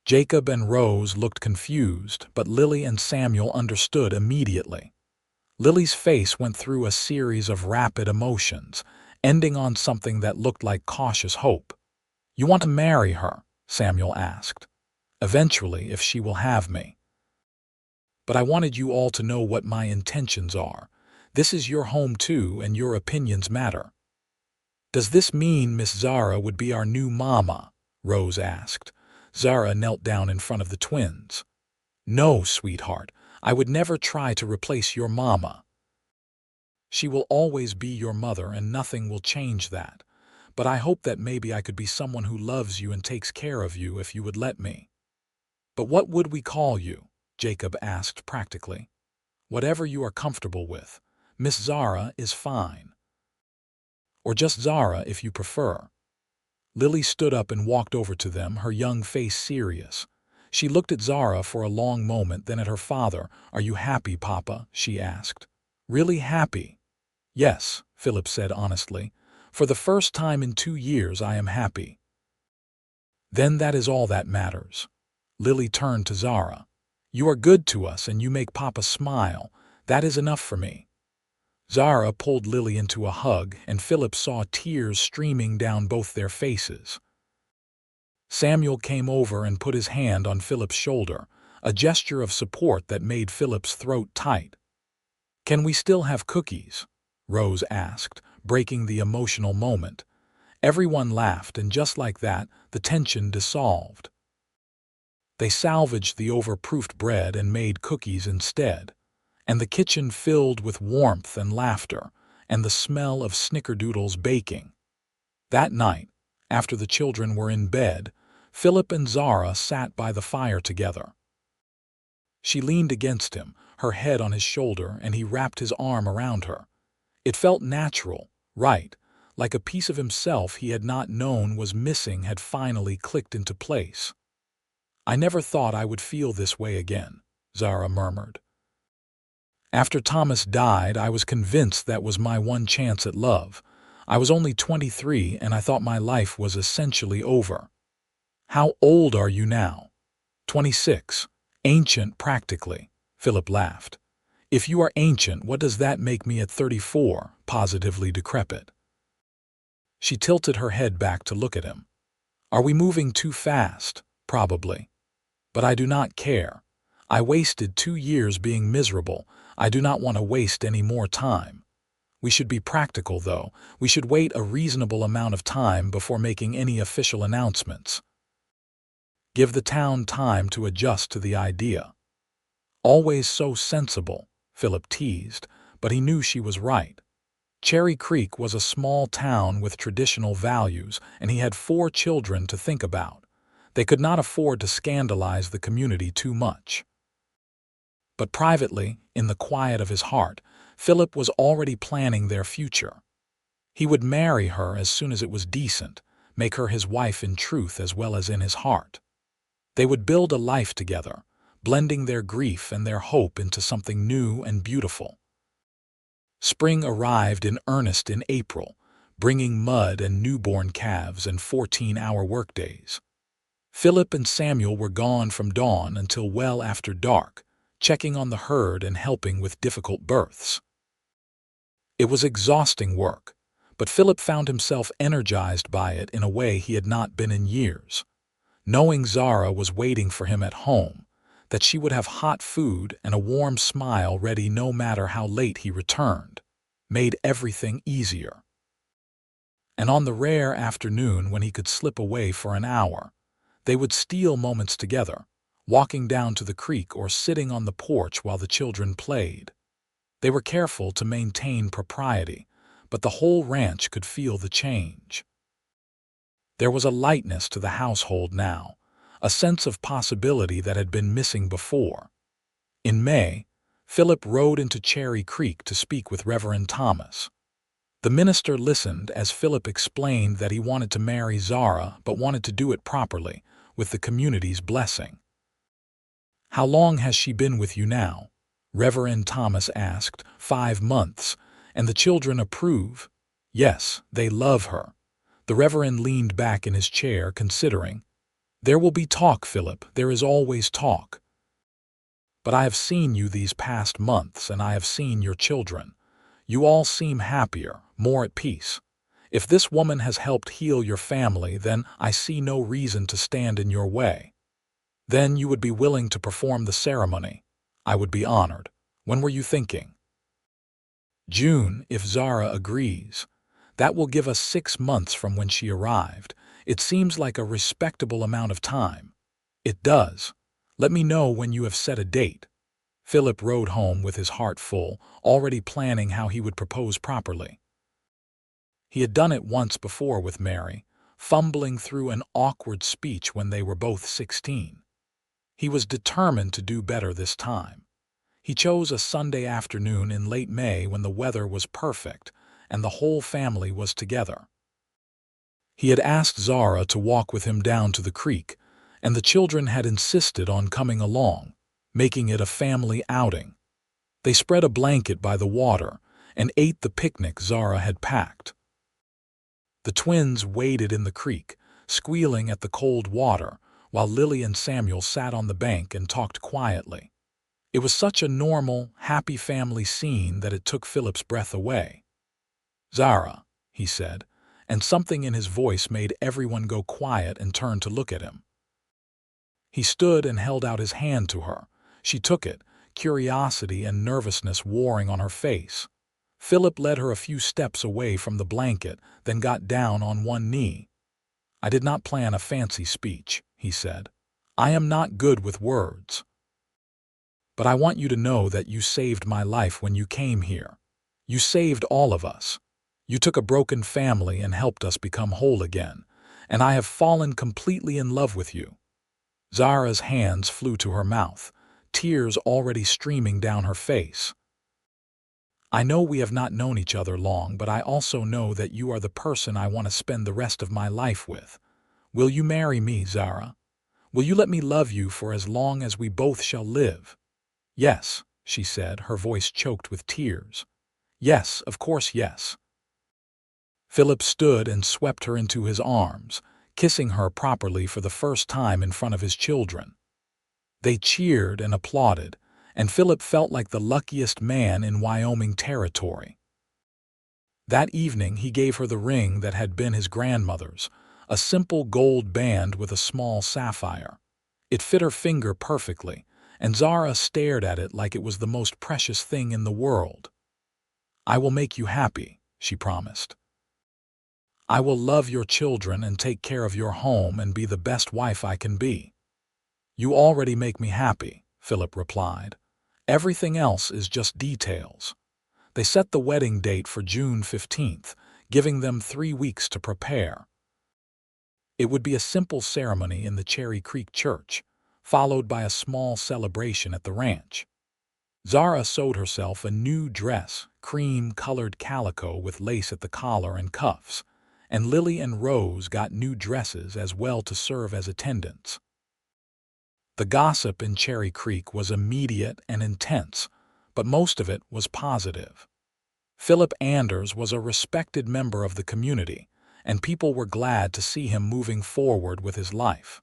Jacob and Rose looked confused, but Lily and Samuel understood immediately. Lily's face went through a series of rapid emotions, ending on something that looked like cautious hope. You want to marry her? Samuel asked. Eventually, if she will have me. But I wanted you all to know what my intentions are. This is your home too, and your opinions matter. Does this mean Miss Zara would be our new mama? Rose asked. Zara knelt down in front of the twins. No, sweetheart, I would never try to replace your mama. She will always be your mother, and nothing will change that. But I hope that maybe I could be someone who loves you and takes care of you if you would let me. "But what would we call you?" Jacob asked practically. "Whatever you are comfortable with. Miss Zara is fine. Or just Zara if you prefer." Lily stood up and walked over to them, her young face serious. She looked at Zara for a long moment, then at her father. "Are you happy, Papa?" she asked. "Really happy?" "Yes," Philip said honestly. "For the first time in 2 years I am happy." "Then that is all that matters." Lily turned to Zara. "You are good to us and you make Papa smile. That is enough for me." Zara pulled Lily into a hug, and Philip saw tears streaming down both their faces. Samuel came over and put his hand on Philip's shoulder, a gesture of support that made Philip's throat tight. "Can we still have cookies?" Rose asked, breaking the emotional moment. Everyone laughed, and just like that, the tension dissolved. They salvaged the overproofed bread and made cookies instead, and the kitchen filled with warmth and laughter, and the smell of snickerdoodles baking. That night, after the children were in bed, Philip and Zara sat by the fire together. She leaned against him, her head on his shoulder, and he wrapped his arm around her. It felt natural, right, like a piece of himself he had not known was missing had finally clicked into place. "I never thought I would feel this way again," Zara murmured. "After Thomas died, I was convinced that was my one chance at love. I was only 23 and I thought my life was essentially over." "How old are you now?" 26. "Ancient, practically," Philip laughed. "If you are ancient, what does that make me at 34, positively decrepit?" She tilted her head back to look at him. "Are we moving too fast? Probably. But I do not care. I wasted 2 years being miserable. I do not want to waste any more time. We should be practical, though. We should wait a reasonable amount of time before making any official announcements. Give the town time to adjust to the idea." "Always so sensible," Philip teased, but he knew she was right. Cherry Creek was a small town with traditional values, and he had 4 children to think about. They could not afford to scandalize the community too much. But privately, in the quiet of his heart, Philip was already planning their future. He would marry her as soon as it was decent, make her his wife in truth as well as in his heart. They would build a life together, blending their grief and their hope into something new and beautiful. Spring arrived in earnest in April, bringing mud and newborn calves and 14-hour workdays. Philip and Samuel were gone from dawn until well after dark, checking on the herd and helping with difficult births. It was exhausting work, but Philip found himself energized by it in a way he had not been in years. Knowing Zara was waiting for him at home, that she would have hot food and a warm smile ready no matter how late he returned, made everything easier. And on the rare afternoon when he could slip away for an hour, they would steal moments together, walking down to the creek or sitting on the porch while the children played. They were careful to maintain propriety, but the whole ranch could feel the change. There was a lightness to the household now, a sense of possibility that had been missing before. In May, Philip rode into Cherry Creek to speak with Reverend Thomas. The minister listened as Philip explained that he wanted to marry Zara but wanted to do it properly, with the community's blessing. "How long has she been with you now?" Reverend Thomas asked. 5 months. "And the children approve?" "Yes, they love her." The Reverend leaned back in his chair, considering. "There will be talk, Philip. There is always talk. But I have seen you these past months, and I have seen your children. You all seem happier, more at peace. If this woman has helped heal your family, then I see no reason to stand in your way. Then you would be willing to perform the ceremony. I would be honored. When were you thinking?" "June, if Zara agrees. That will give us 6 months from when she arrived. It seems like a respectable amount of time." "It does. Let me know when you have set a date." Philip rode home with his heart full, already planning how he would propose properly. He had done it once before with Mary, fumbling through an awkward speech when they were both 16. He was determined to do better this time. He chose a Sunday afternoon in late May when the weather was perfect and the whole family was together. He had asked Zara to walk with him down to the creek, and the children had insisted on coming along, making it a family outing. They spread a blanket by the water and ate the picnic Zara had packed. The twins waded in the creek, squealing at the cold water, while Lily and Samuel sat on the bank and talked quietly. It was such a normal, happy family scene that it took Philip's breath away. "Zara," he said, and something in his voice made everyone go quiet and turn to look at him. He stood and held out his hand to her. She took it, curiosity and nervousness warring on her face. Philip led her a few steps away from the blanket, then got down on one knee. "I did not plan a fancy speech," he said. "I am not good with words. But I want you to know that you saved my life when you came here. You saved all of us. You took a broken family and helped us become whole again, and I have fallen completely in love with you." Zara's hands flew to her mouth, tears already streaming down her face. "I know we have not known each other long, but I also know that you are the person I want to spend the rest of my life with. Will you marry me, Zara? Will you let me love you for as long as we both shall live?" "Yes," she said, her voice choked with tears. "Yes, of course, yes." Philip stood and swept her into his arms, kissing her properly for the first time in front of his children. They cheered and applauded, and Philip felt like the luckiest man in Wyoming territory. That evening he gave her the ring that had been his grandmother's, a simple gold band with a small sapphire. It fit her finger perfectly, and Zara stared at it like it was the most precious thing in the world. "I will make you happy," she promised. "I will love your children and take care of your home and be the best wife I can be." "You already make me happy," Philip replied. "Everything else is just details." They set the wedding date for June 15th, giving them 3 weeks to prepare. It would be a simple ceremony in the Cherry Creek Church, followed by a small celebration at the ranch. Zara sewed herself a new dress, cream-colored calico with lace at the collar and cuffs, and Lily and Rose got new dresses as well to serve as attendants. The gossip in Cherry Creek was immediate and intense, but most of it was positive. Philip Anders was a respected member of the community, and people were glad to see him moving forward with his life.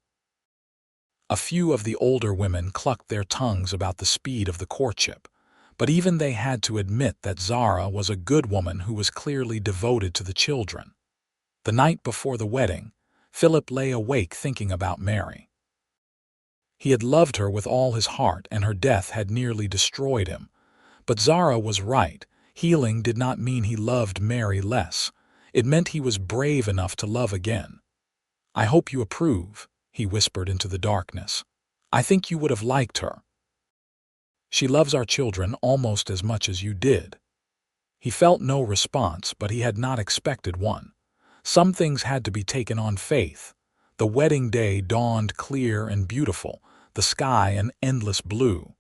A few of the older women clucked their tongues about the speed of the courtship, but even they had to admit that Zara was a good woman who was clearly devoted to the children. The night before the wedding, Philip lay awake thinking about Mary. He had loved her with all his heart, and her death had nearly destroyed him. But Zara was right. Healing did not mean he loved Mary less. It meant he was brave enough to love again. "I hope you approve," he whispered into the darkness. "I think you would have liked her. She loves our children almost as much as you did." He felt no response, but he had not expected one. Some things had to be taken on faith. The wedding day dawned clear and beautiful, the sky an endless blue.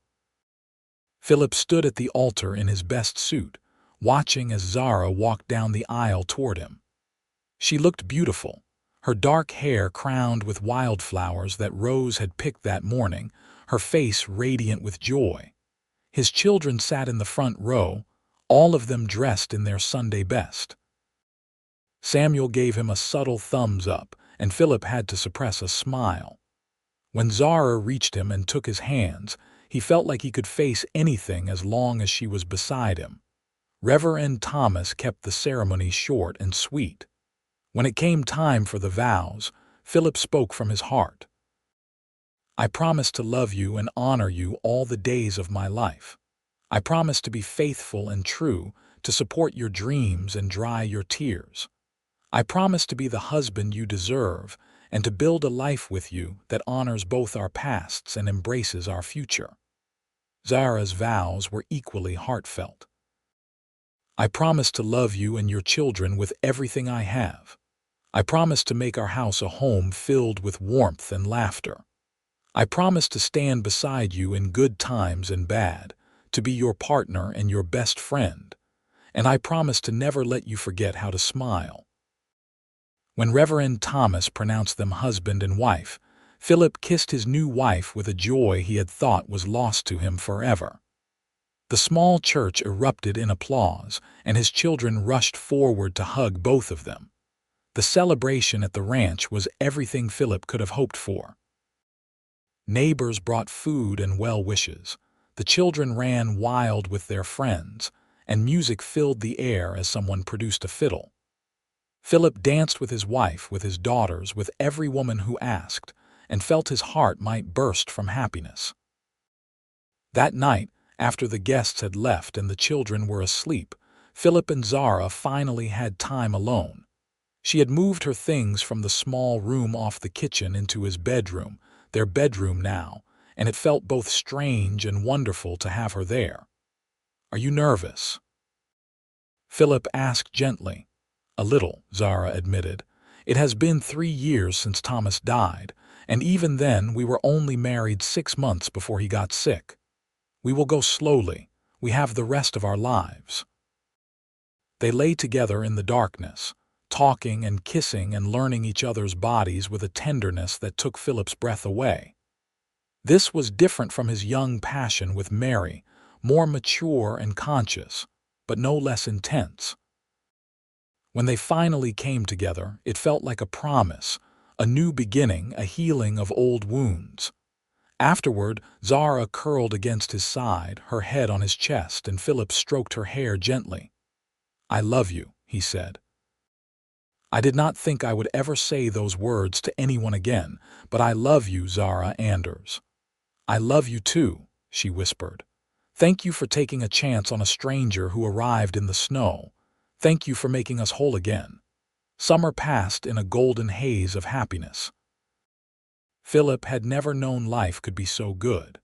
Philip stood at the altar in his best suit, watching as Zara walked down the aisle toward him. She looked beautiful, her dark hair crowned with wildflowers that Rose had picked that morning, her face radiant with joy. His children sat in the front row, all of them dressed in their Sunday best. Samuel gave him a subtle thumbs up, and Philip had to suppress a smile. When Zara reached him and took his hands, he felt like he could face anything as long as she was beside him. Reverend Thomas kept the ceremony short and sweet. When it came time for the vows, Philip spoke from his heart. "I promise to love you and honor you all the days of my life. I promise to be faithful and true, to support your dreams and dry your tears. I promise to be the husband you deserve and to build a life with you that honors both our pasts and embraces our future." Zara's vows were equally heartfelt. "I promise to love you and your children with everything I have. I promise to make our house a home filled with warmth and laughter. I promise to stand beside you in good times and bad, to be your partner and your best friend, and I promise to never let you forget how to smile." When Reverend Thomas pronounced them husband and wife, Philip kissed his new wife with a joy he had thought was lost to him forever. The small church erupted in applause, and his children rushed forward to hug both of them. The celebration at the ranch was everything Philip could have hoped for. Neighbors brought food and well wishes. The children ran wild with their friends, and music filled the air as someone produced a fiddle. Philip danced with his wife, with his daughters, with every woman who asked, and felt his heart might burst from happiness. That night, after the guests had left and the children were asleep, Philip and Zara finally had time alone. She had moved her things from the small room off the kitchen into his bedroom, their bedroom now, and it felt both strange and wonderful to have her there. "Are you nervous?" Philip asked gently. "A little," Zara admitted. "It has been 3 years since Thomas died, and even then we were only married 6 months before he got sick. We will go slowly. We have the rest of our lives." They lay together in the darkness, talking and kissing and learning each other's bodies with a tenderness that took Philip's breath away. This was different from his young passion with Mary, more mature and conscious, but no less intense. When they finally came together, it felt like a promise, a new beginning, a healing of old wounds. Afterward, Zara curled against his side, her head on his chest, and Philip stroked her hair gently. "I love you," he said. "I did not think I would ever say those words to anyone again, but I love you, Zara Anders." "I love you too," she whispered. "Thank you for taking a chance on a stranger who arrived in the snow. Thank you for making us whole again." Summer passed in a golden haze of happiness. Philip had never known life could be so good.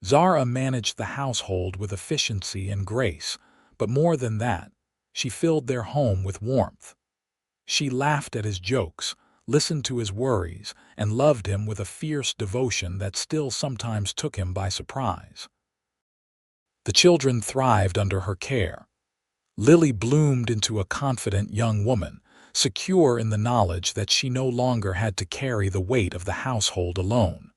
Zara managed the household with efficiency and grace, but more than that, she filled their home with warmth. She laughed at his jokes, listened to his worries, and loved him with a fierce devotion that still sometimes took him by surprise. The children thrived under her care. Lily bloomed into a confident young woman, secure in the knowledge that she no longer had to carry the weight of the household alone.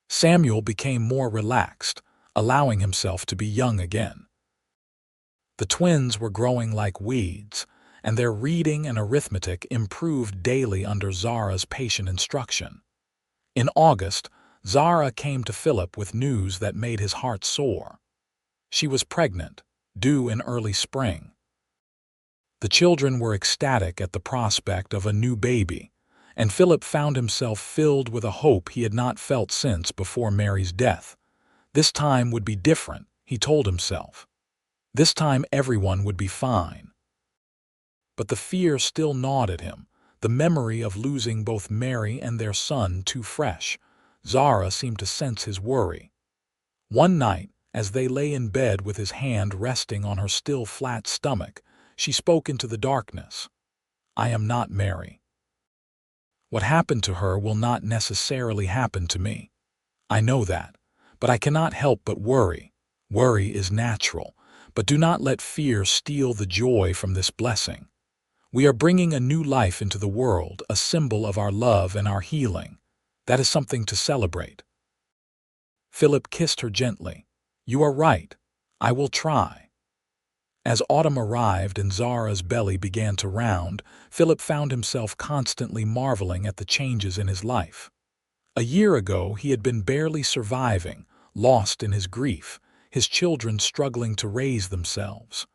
Samuel became more relaxed, allowing himself to be young again. The twins were growing like weeds, and their reading and arithmetic improved daily under Zara's patient instruction. In August, Zara came to Philip with news that made his heart soar. She was pregnant, due in early spring. The children were ecstatic at the prospect of a new baby, and Philip found himself filled with a hope he had not felt since before Mary's death. This time would be different, he told himself. This time everyone would be fine. But the fear still gnawed at him, the memory of losing both Mary and their son too fresh. Zara seemed to sense his worry. One night, as they lay in bed with his hand resting on her still flat stomach, she spoke into the darkness. "I am not Mary. What happened to her will not necessarily happen to me. I know that, but I cannot help but worry. Worry is natural, but do not let fear steal the joy from this blessing. We are bringing a new life into the world, a symbol of our love and our healing. That is something to celebrate." Philip kissed her gently. "You are right. I will try." As autumn arrived and Zara's belly began to round, Philip found himself constantly marveling at the changes in his life. A year ago he had been barely surviving, lost in his grief, his children struggling to raise themselves.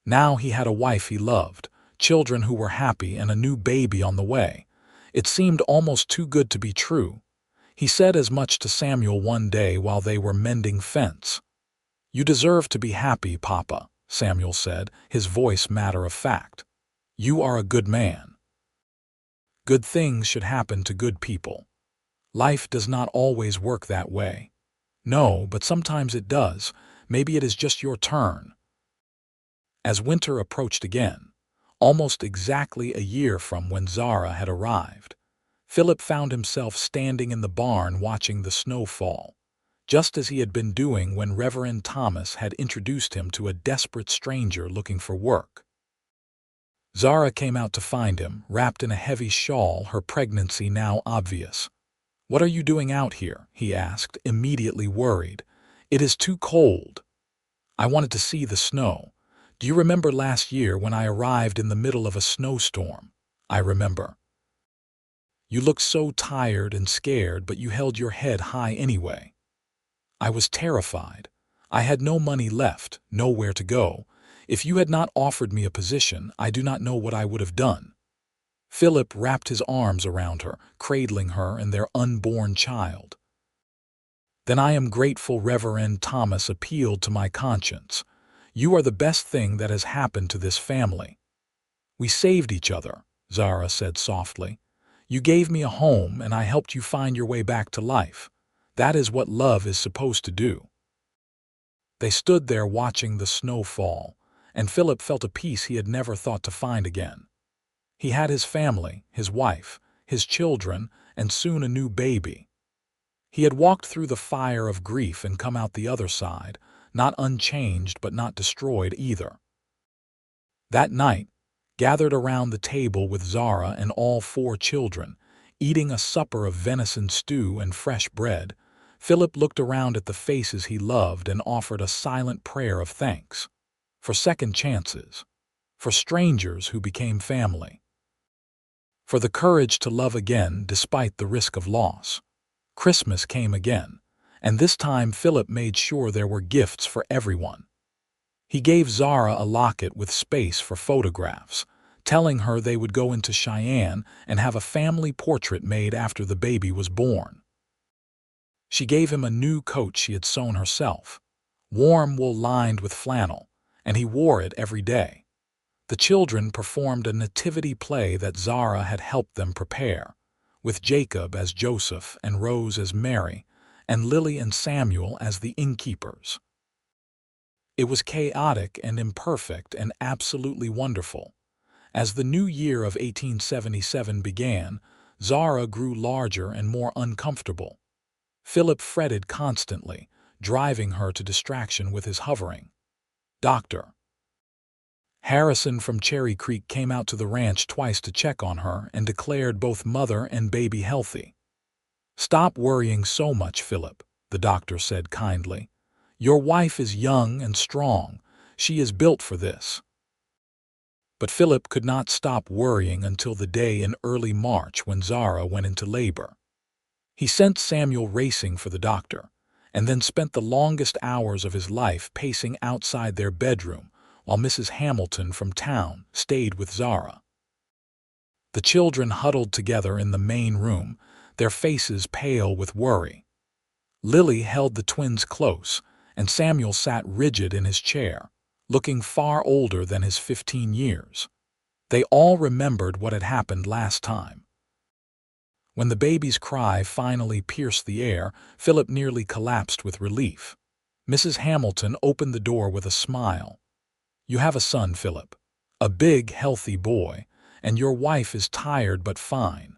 Now he had a wife he loved, children who were happy, and a new baby on the way. It seemed almost too good to be true. He said as much to Samuel one day while they were mending fence. "You deserve to be happy, Papa," Samuel said, his voice matter of fact. "You are a good man. Good things should happen to good people. Life does not always work that way. No, but sometimes it does. Maybe it is just your turn." As winter approached again, almost exactly a year from when Zara had arrived, Philip found himself standing in the barn watching the snow fall, just as he had been doing when Reverend Thomas had introduced him to a desperate stranger looking for work. Zara came out to find him, wrapped in a heavy shawl, her pregnancy now obvious. "What are you doing out here?" he asked, immediately worried. "It is too cold." "I wanted to see the snow. Do you remember last year when I arrived in the middle of a snowstorm?" "I remember. You looked so tired and scared, but you held your head high anyway." "I was terrified. I had no money left, nowhere to go. If you had not offered me a position, I do not know what I would have done." Philip wrapped his arms around her, cradling her and their unborn child. "Then I am grateful Reverend Thomas appealed to my conscience. You are the best thing that has happened to this family." "We saved each other," Zara said softly. "You gave me a home and I helped you find your way back to life. That is what love is supposed to do." They stood there watching the snow fall, and Philip felt a peace he had never thought to find again. He had his family, his wife, his children, and soon a new baby. He had walked through the fire of grief and come out the other side, not unchanged but not destroyed either. That night, gathered around the table with Zara and all 4 children, eating a supper of venison stew and fresh bread, Philip looked around at the faces he loved and offered a silent prayer of thanks. For second chances. For strangers who became family. For the courage to love again despite the risk of loss. Christmas came again, and this time Philip made sure there were gifts for everyone. He gave Zara a locket with space for photographs, telling her they would go into Cheyenne and have a family portrait made after the baby was born. She gave him a new coat she had sewn herself, warm wool lined with flannel, and he wore it every day. The children performed a nativity play that Zara had helped them prepare, with Jacob as Joseph and Rose as Mary, and Lily and Samuel as the innkeepers. It was chaotic and imperfect and absolutely wonderful. As the new year of 1877 began, Zara grew larger and more uncomfortable. Philip fretted constantly, driving her to distraction with his hovering. Dr. Harrison from Cherry Creek came out to the ranch twice to check on her and declared both mother and baby healthy. "Stop worrying so much, Philip," the doctor said kindly. "Your wife is young and strong. She is built for this." But Philip could not stop worrying until the day in early March when Zara went into labor. He sent Samuel racing for the doctor, and then spent the longest hours of his life pacing outside their bedroom while Mrs. Hamilton from town stayed with Zara. The children huddled together in the main room, their faces pale with worry. Lily held the twins close, and Samuel sat rigid in his chair, looking far older than his 15 years. They all remembered what had happened last time. When the baby's cry finally pierced the air, Philip nearly collapsed with relief. Mrs. Hamilton opened the door with a smile. "You have a son, Philip. A big, healthy boy, and your wife is tired but fine."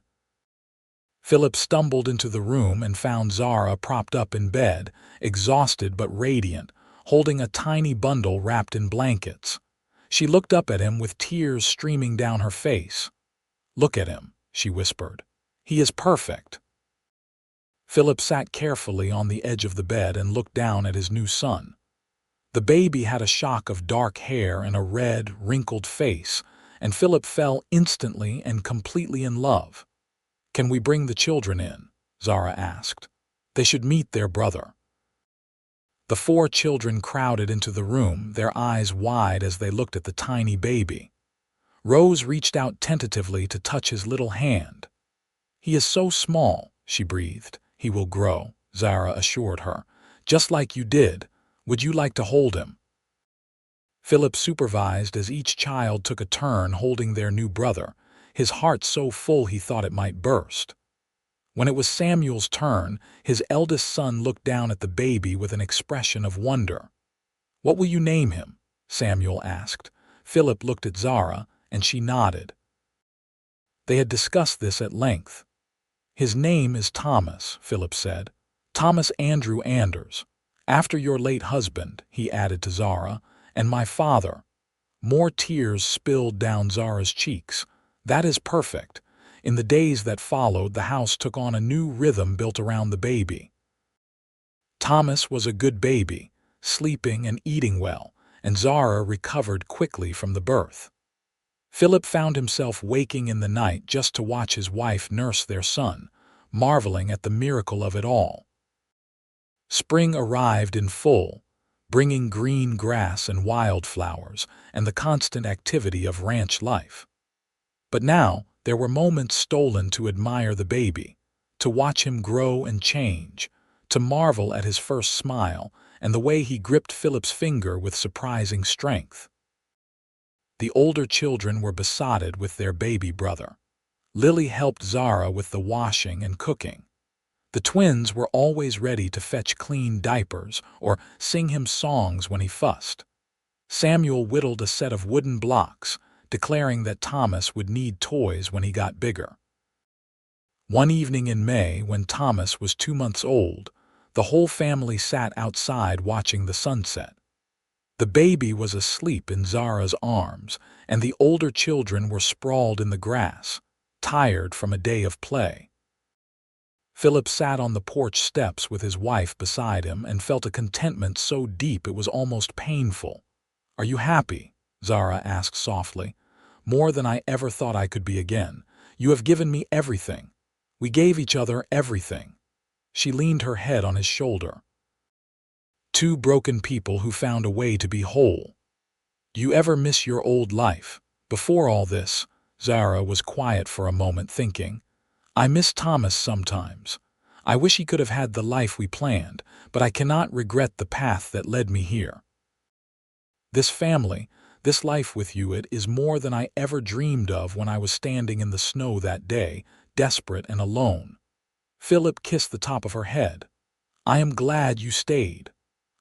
Philip stumbled into the room and found Zara propped up in bed, exhausted but radiant, holding a tiny bundle wrapped in blankets. She looked up at him with tears streaming down her face. "Look at him," she whispered. "He is perfect." Philip sat carefully on the edge of the bed and looked down at his new son. The baby had a shock of dark hair and a red, wrinkled face, and Philip fell instantly and completely in love. "Can we bring the children in?" Zara asked. "They should meet their brother." The 4 children crowded into the room, their eyes wide as they looked at the tiny baby. Rose reached out tentatively to touch his little hand. "He is so small," she breathed. "He will grow," Zara assured her. "Just like you did. Would you like to hold him?" Philip supervised as each child took a turn holding their new brother, his heart so full he thought it might burst. When it was Samuel's turn, his eldest son looked down at the baby with an expression of wonder. "What will you name him?" Samuel asked. Philip looked at Zara, and she nodded. They had discussed this at length. "His name is Thomas," Philip said. "Thomas Andrew Anders. After your late husband," he added to Zara, "and my father." More tears spilled down Zara's cheeks. "That is perfect." In the days that followed, the house took on a new rhythm built around the baby. Thomas was a good baby, sleeping and eating well, and Zara recovered quickly from the birth. Philip found himself waking in the night just to watch his wife nurse their son, marveling at the miracle of it all. Spring arrived in full, bringing green grass and wildflowers and the constant activity of ranch life. But now there were moments stolen to admire the baby, to watch him grow and change, to marvel at his first smile and the way he gripped Philip's finger with surprising strength. The older children were besotted with their baby brother. Lily helped Zara with the washing and cooking. The twins were always ready to fetch clean diapers or sing him songs when he fussed. Samuel whittled a set of wooden blocks, declaring that Thomas would need toys when he got bigger. One evening in May, when Thomas was 2 months old, the whole family sat outside watching the sunset. The baby was asleep in Zara's arms, and the older children were sprawled in the grass, tired from a day of play. Philip sat on the porch steps with his wife beside him and felt a contentment so deep it was almost painful. "Are you happy?" Zara asked softly. "More than I ever thought I could be again. You have given me everything. We gave each other everything." She leaned her head on his shoulder. Two broken people who found a way to be whole. "Do you ever miss your old life? Before all this?" Zara was quiet for a moment, thinking. "I miss Thomas sometimes. I wish he could have had the life we planned, but I cannot regret the path that led me here. This family, this life with you, it is more than I ever dreamed of when I was standing in the snow that day, desperate and alone." Philip kissed the top of her head. "I am glad you stayed.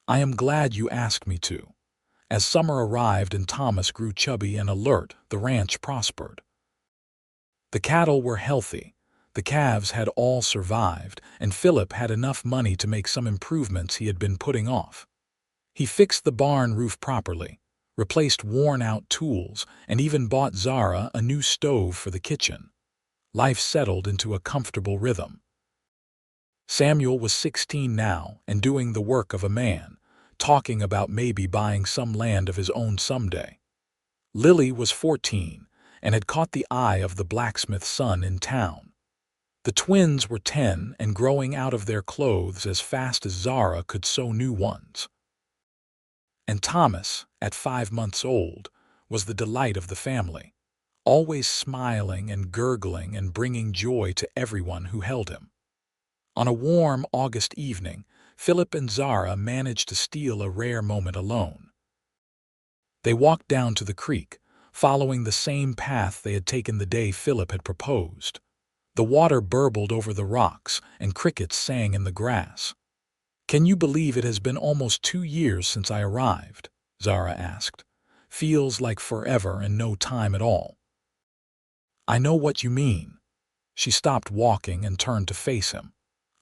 I am glad you asked me to." As summer arrived and Thomas grew chubby and alert, the ranch prospered. The cattle were healthy, the calves had all survived, and Philip had enough money to make some improvements he had been putting off. He fixed the barn roof properly, replaced worn-out tools, and even bought Zara a new stove for the kitchen. Life settled into a comfortable rhythm. Samuel was 16 now and doing the work of a man, talking about maybe buying some land of his own someday. Lily was 14 and had caught the eye of the blacksmith's son in town. The twins were 10 and growing out of their clothes as fast as Zara could sew new ones. And Thomas, at 5 months old, was the delight of the family, always smiling and gurgling and bringing joy to everyone who held him. On a warm August evening, Philip and Zara managed to steal a rare moment alone. They walked down to the creek, following the same path they had taken the day Philip had proposed. The water burbled over the rocks, and crickets sang in the grass. "Can you believe it has been almost 2 years since I arrived?" Zara asked. "Feels like forever and no time at all." "I know what you mean." She stopped walking and turned to face him.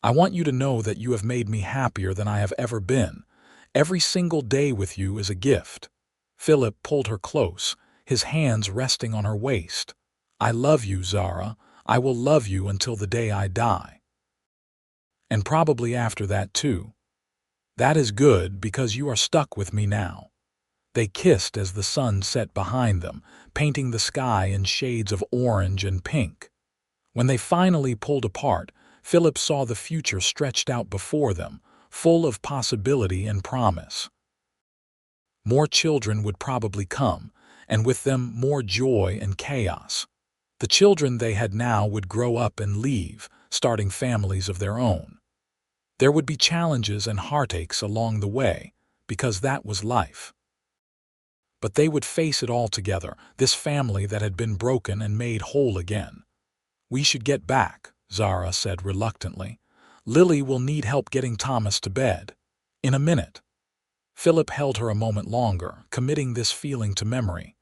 "I want you to know that you have made me happier than I have ever been. Every single day with you is a gift." Philip pulled her close, his hands resting on her waist. "I love you, Zara. I will love you until the day I die. And probably after that too. That is good because you are stuck with me now." They kissed as the sun set behind them, painting the sky in shades of orange and pink. When they finally pulled apart, Philip saw the future stretched out before them, full of possibility and promise. More children would probably come, and with them more joy and chaos. The children they had now would grow up and leave, starting families of their own. There would be challenges and heartaches along the way, because that was life. But they would face it all together, this family that had been broken and made whole again. "We should get back," Zara said reluctantly. "Lily will need help getting Thomas to bed." "In a minute." Philip held her a moment longer, committing this feeling to memory.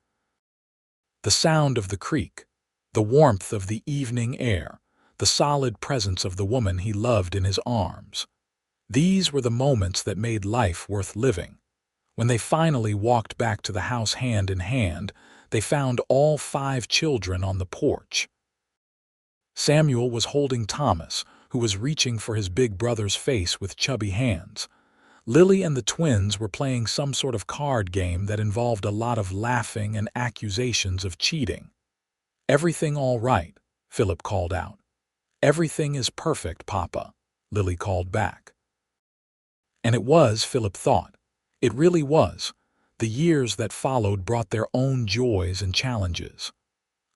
The sound of the creek, the warmth of the evening air, the solid presence of the woman he loved in his arms. These were the moments that made life worth living. When they finally walked back to the house hand in hand, they found all 5 children on the porch. Samuel was holding Thomas, who was reaching for his big brother's face with chubby hands. Lily and the twins were playing some sort of card game that involved a lot of laughing and accusations of cheating. "Everything all right?" Philip called out. "Everything is perfect, Papa," Lily called back. And it was, Philip thought. It really was. The years that followed brought their own joys and challenges.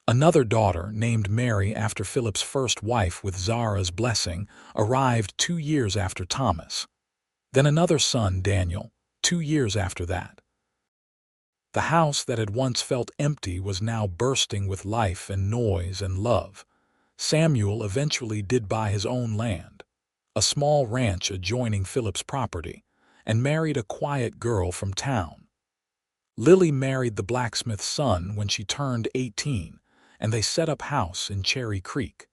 Another daughter, named Mary after Philip's first wife with Zara's blessing, arrived 2 years after Thomas. Then another son, Daniel, 2 years after that. The house that had once felt empty was now bursting with life and noise and love. Samuel eventually did buy his own land, a small ranch adjoining Philip's property, and married a quiet girl from town. Lily married the blacksmith's son when she turned 18, and they set up house in Cherry Creek.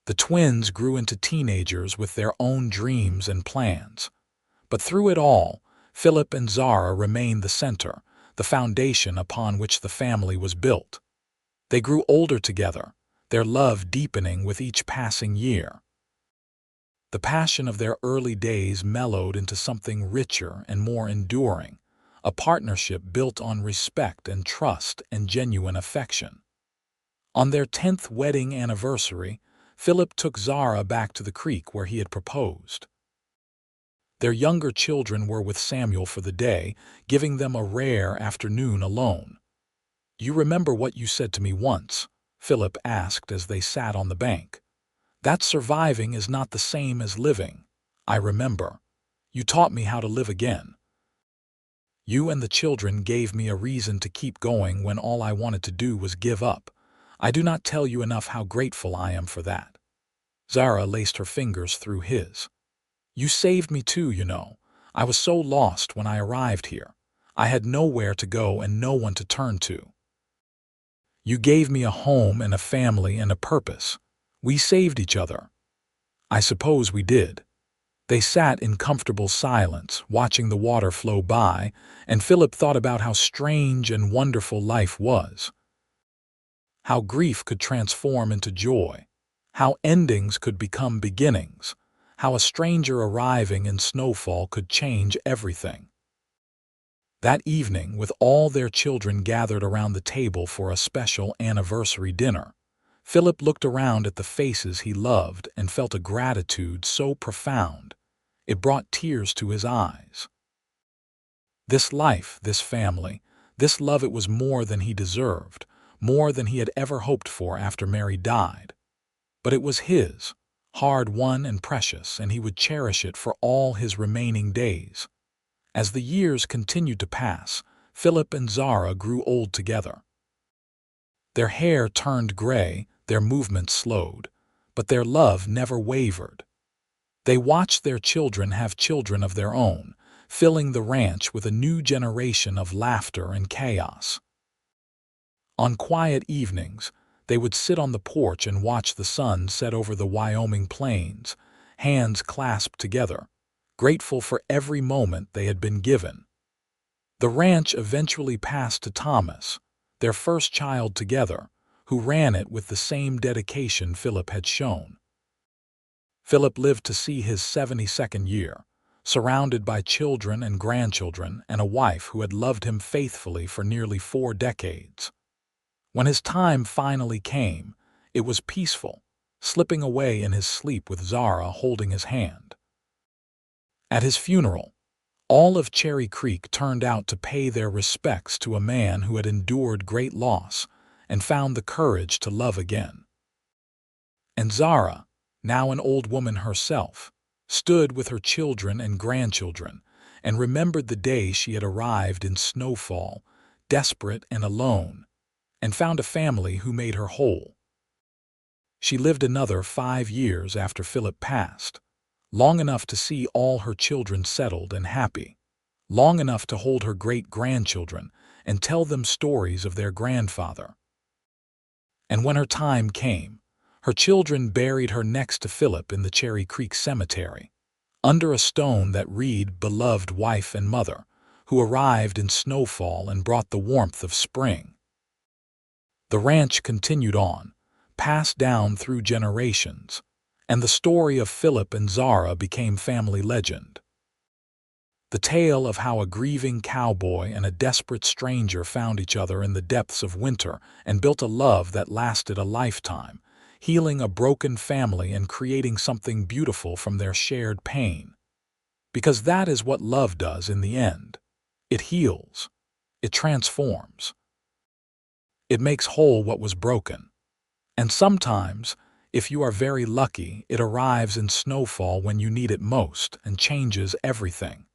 The twins grew into teenagers with their own dreams and plans. But through it all, Philip and Zara remained the center, the foundation upon which the family was built. They grew older together, their love deepening with each passing year. The passion of their early days mellowed into something richer and more enduring, a partnership built on respect and trust and genuine affection. On their 10th wedding anniversary, Philip took Zara back to the creek where he had proposed. Their younger children were with Samuel for the day, giving them a rare afternoon alone. "You remember what you said to me once?" Philip asked as they sat on the bank. "That surviving is not the same as living. I remember. You taught me how to live again. You and the children gave me a reason to keep going when all I wanted to do was give up. I do not tell you enough how grateful I am for that." Zara laced her fingers through his. "You saved me too, you know. I was so lost when I arrived here. I had nowhere to go and no one to turn to. You gave me a home and a family and a purpose. We saved each other." "I suppose we did." They sat in comfortable silence, watching the water flow by, and Philip thought about how strange and wonderful life was. How grief could transform into joy. How endings could become beginnings. How a stranger arriving in Snowfall could change everything. That evening, with all their children gathered around the table for a special anniversary dinner, Philip looked around at the faces he loved and felt a gratitude so profound it brought tears to his eyes. This life, this family, this love, it was more than he deserved, more than he had ever hoped for after Mary died. But it was his, hard-won and precious, and he would cherish it for all his remaining days. As the years continued to pass, Philip and Zara grew old together. Their hair turned gray, their movements slowed, but their love never wavered. They watched their children have children of their own, filling the ranch with a new generation of laughter and chaos. On quiet evenings, they would sit on the porch and watch the sun set over the Wyoming plains, hands clasped together, grateful for every moment they had been given. The ranch eventually passed to Thomas, their first child together, who ran it with the same dedication Philip had shown. Philip lived to see his 72nd year, surrounded by children and grandchildren and a wife who had loved him faithfully for nearly 4 decades. When his time finally came, it was peaceful, slipping away in his sleep with Zara holding his hand. At his funeral, all of Cherry Creek turned out to pay their respects to a man who had endured great loss and found the courage to love again. And Zara, now an old woman herself, stood with her children and grandchildren and remembered the day she had arrived in Snowfall, desperate and alone, and found a family who made her whole. She lived another 5 years after Philip passed, long enough to see all her children settled and happy, long enough to hold her great-grandchildren and tell them stories of their grandfather. And when her time came, Her children buried her next to Philip in the Cherry Creek Cemetery, under a stone that read "Beloved Wife and Mother," who arrived in Snowfall and brought the warmth of spring. The ranch continued on, passed down through generations, and the story of Philip and Zara became family legend. The tale of how a grieving cowboy and a desperate stranger found each other in the depths of winter and built a love that lasted a lifetime, healing a broken family and creating something beautiful from their shared pain. Because that is what love does in the end. It heals. It transforms. It makes whole what was broken. And sometimes, if you are very lucky, it arrives in Snowfall when you need it most and changes everything.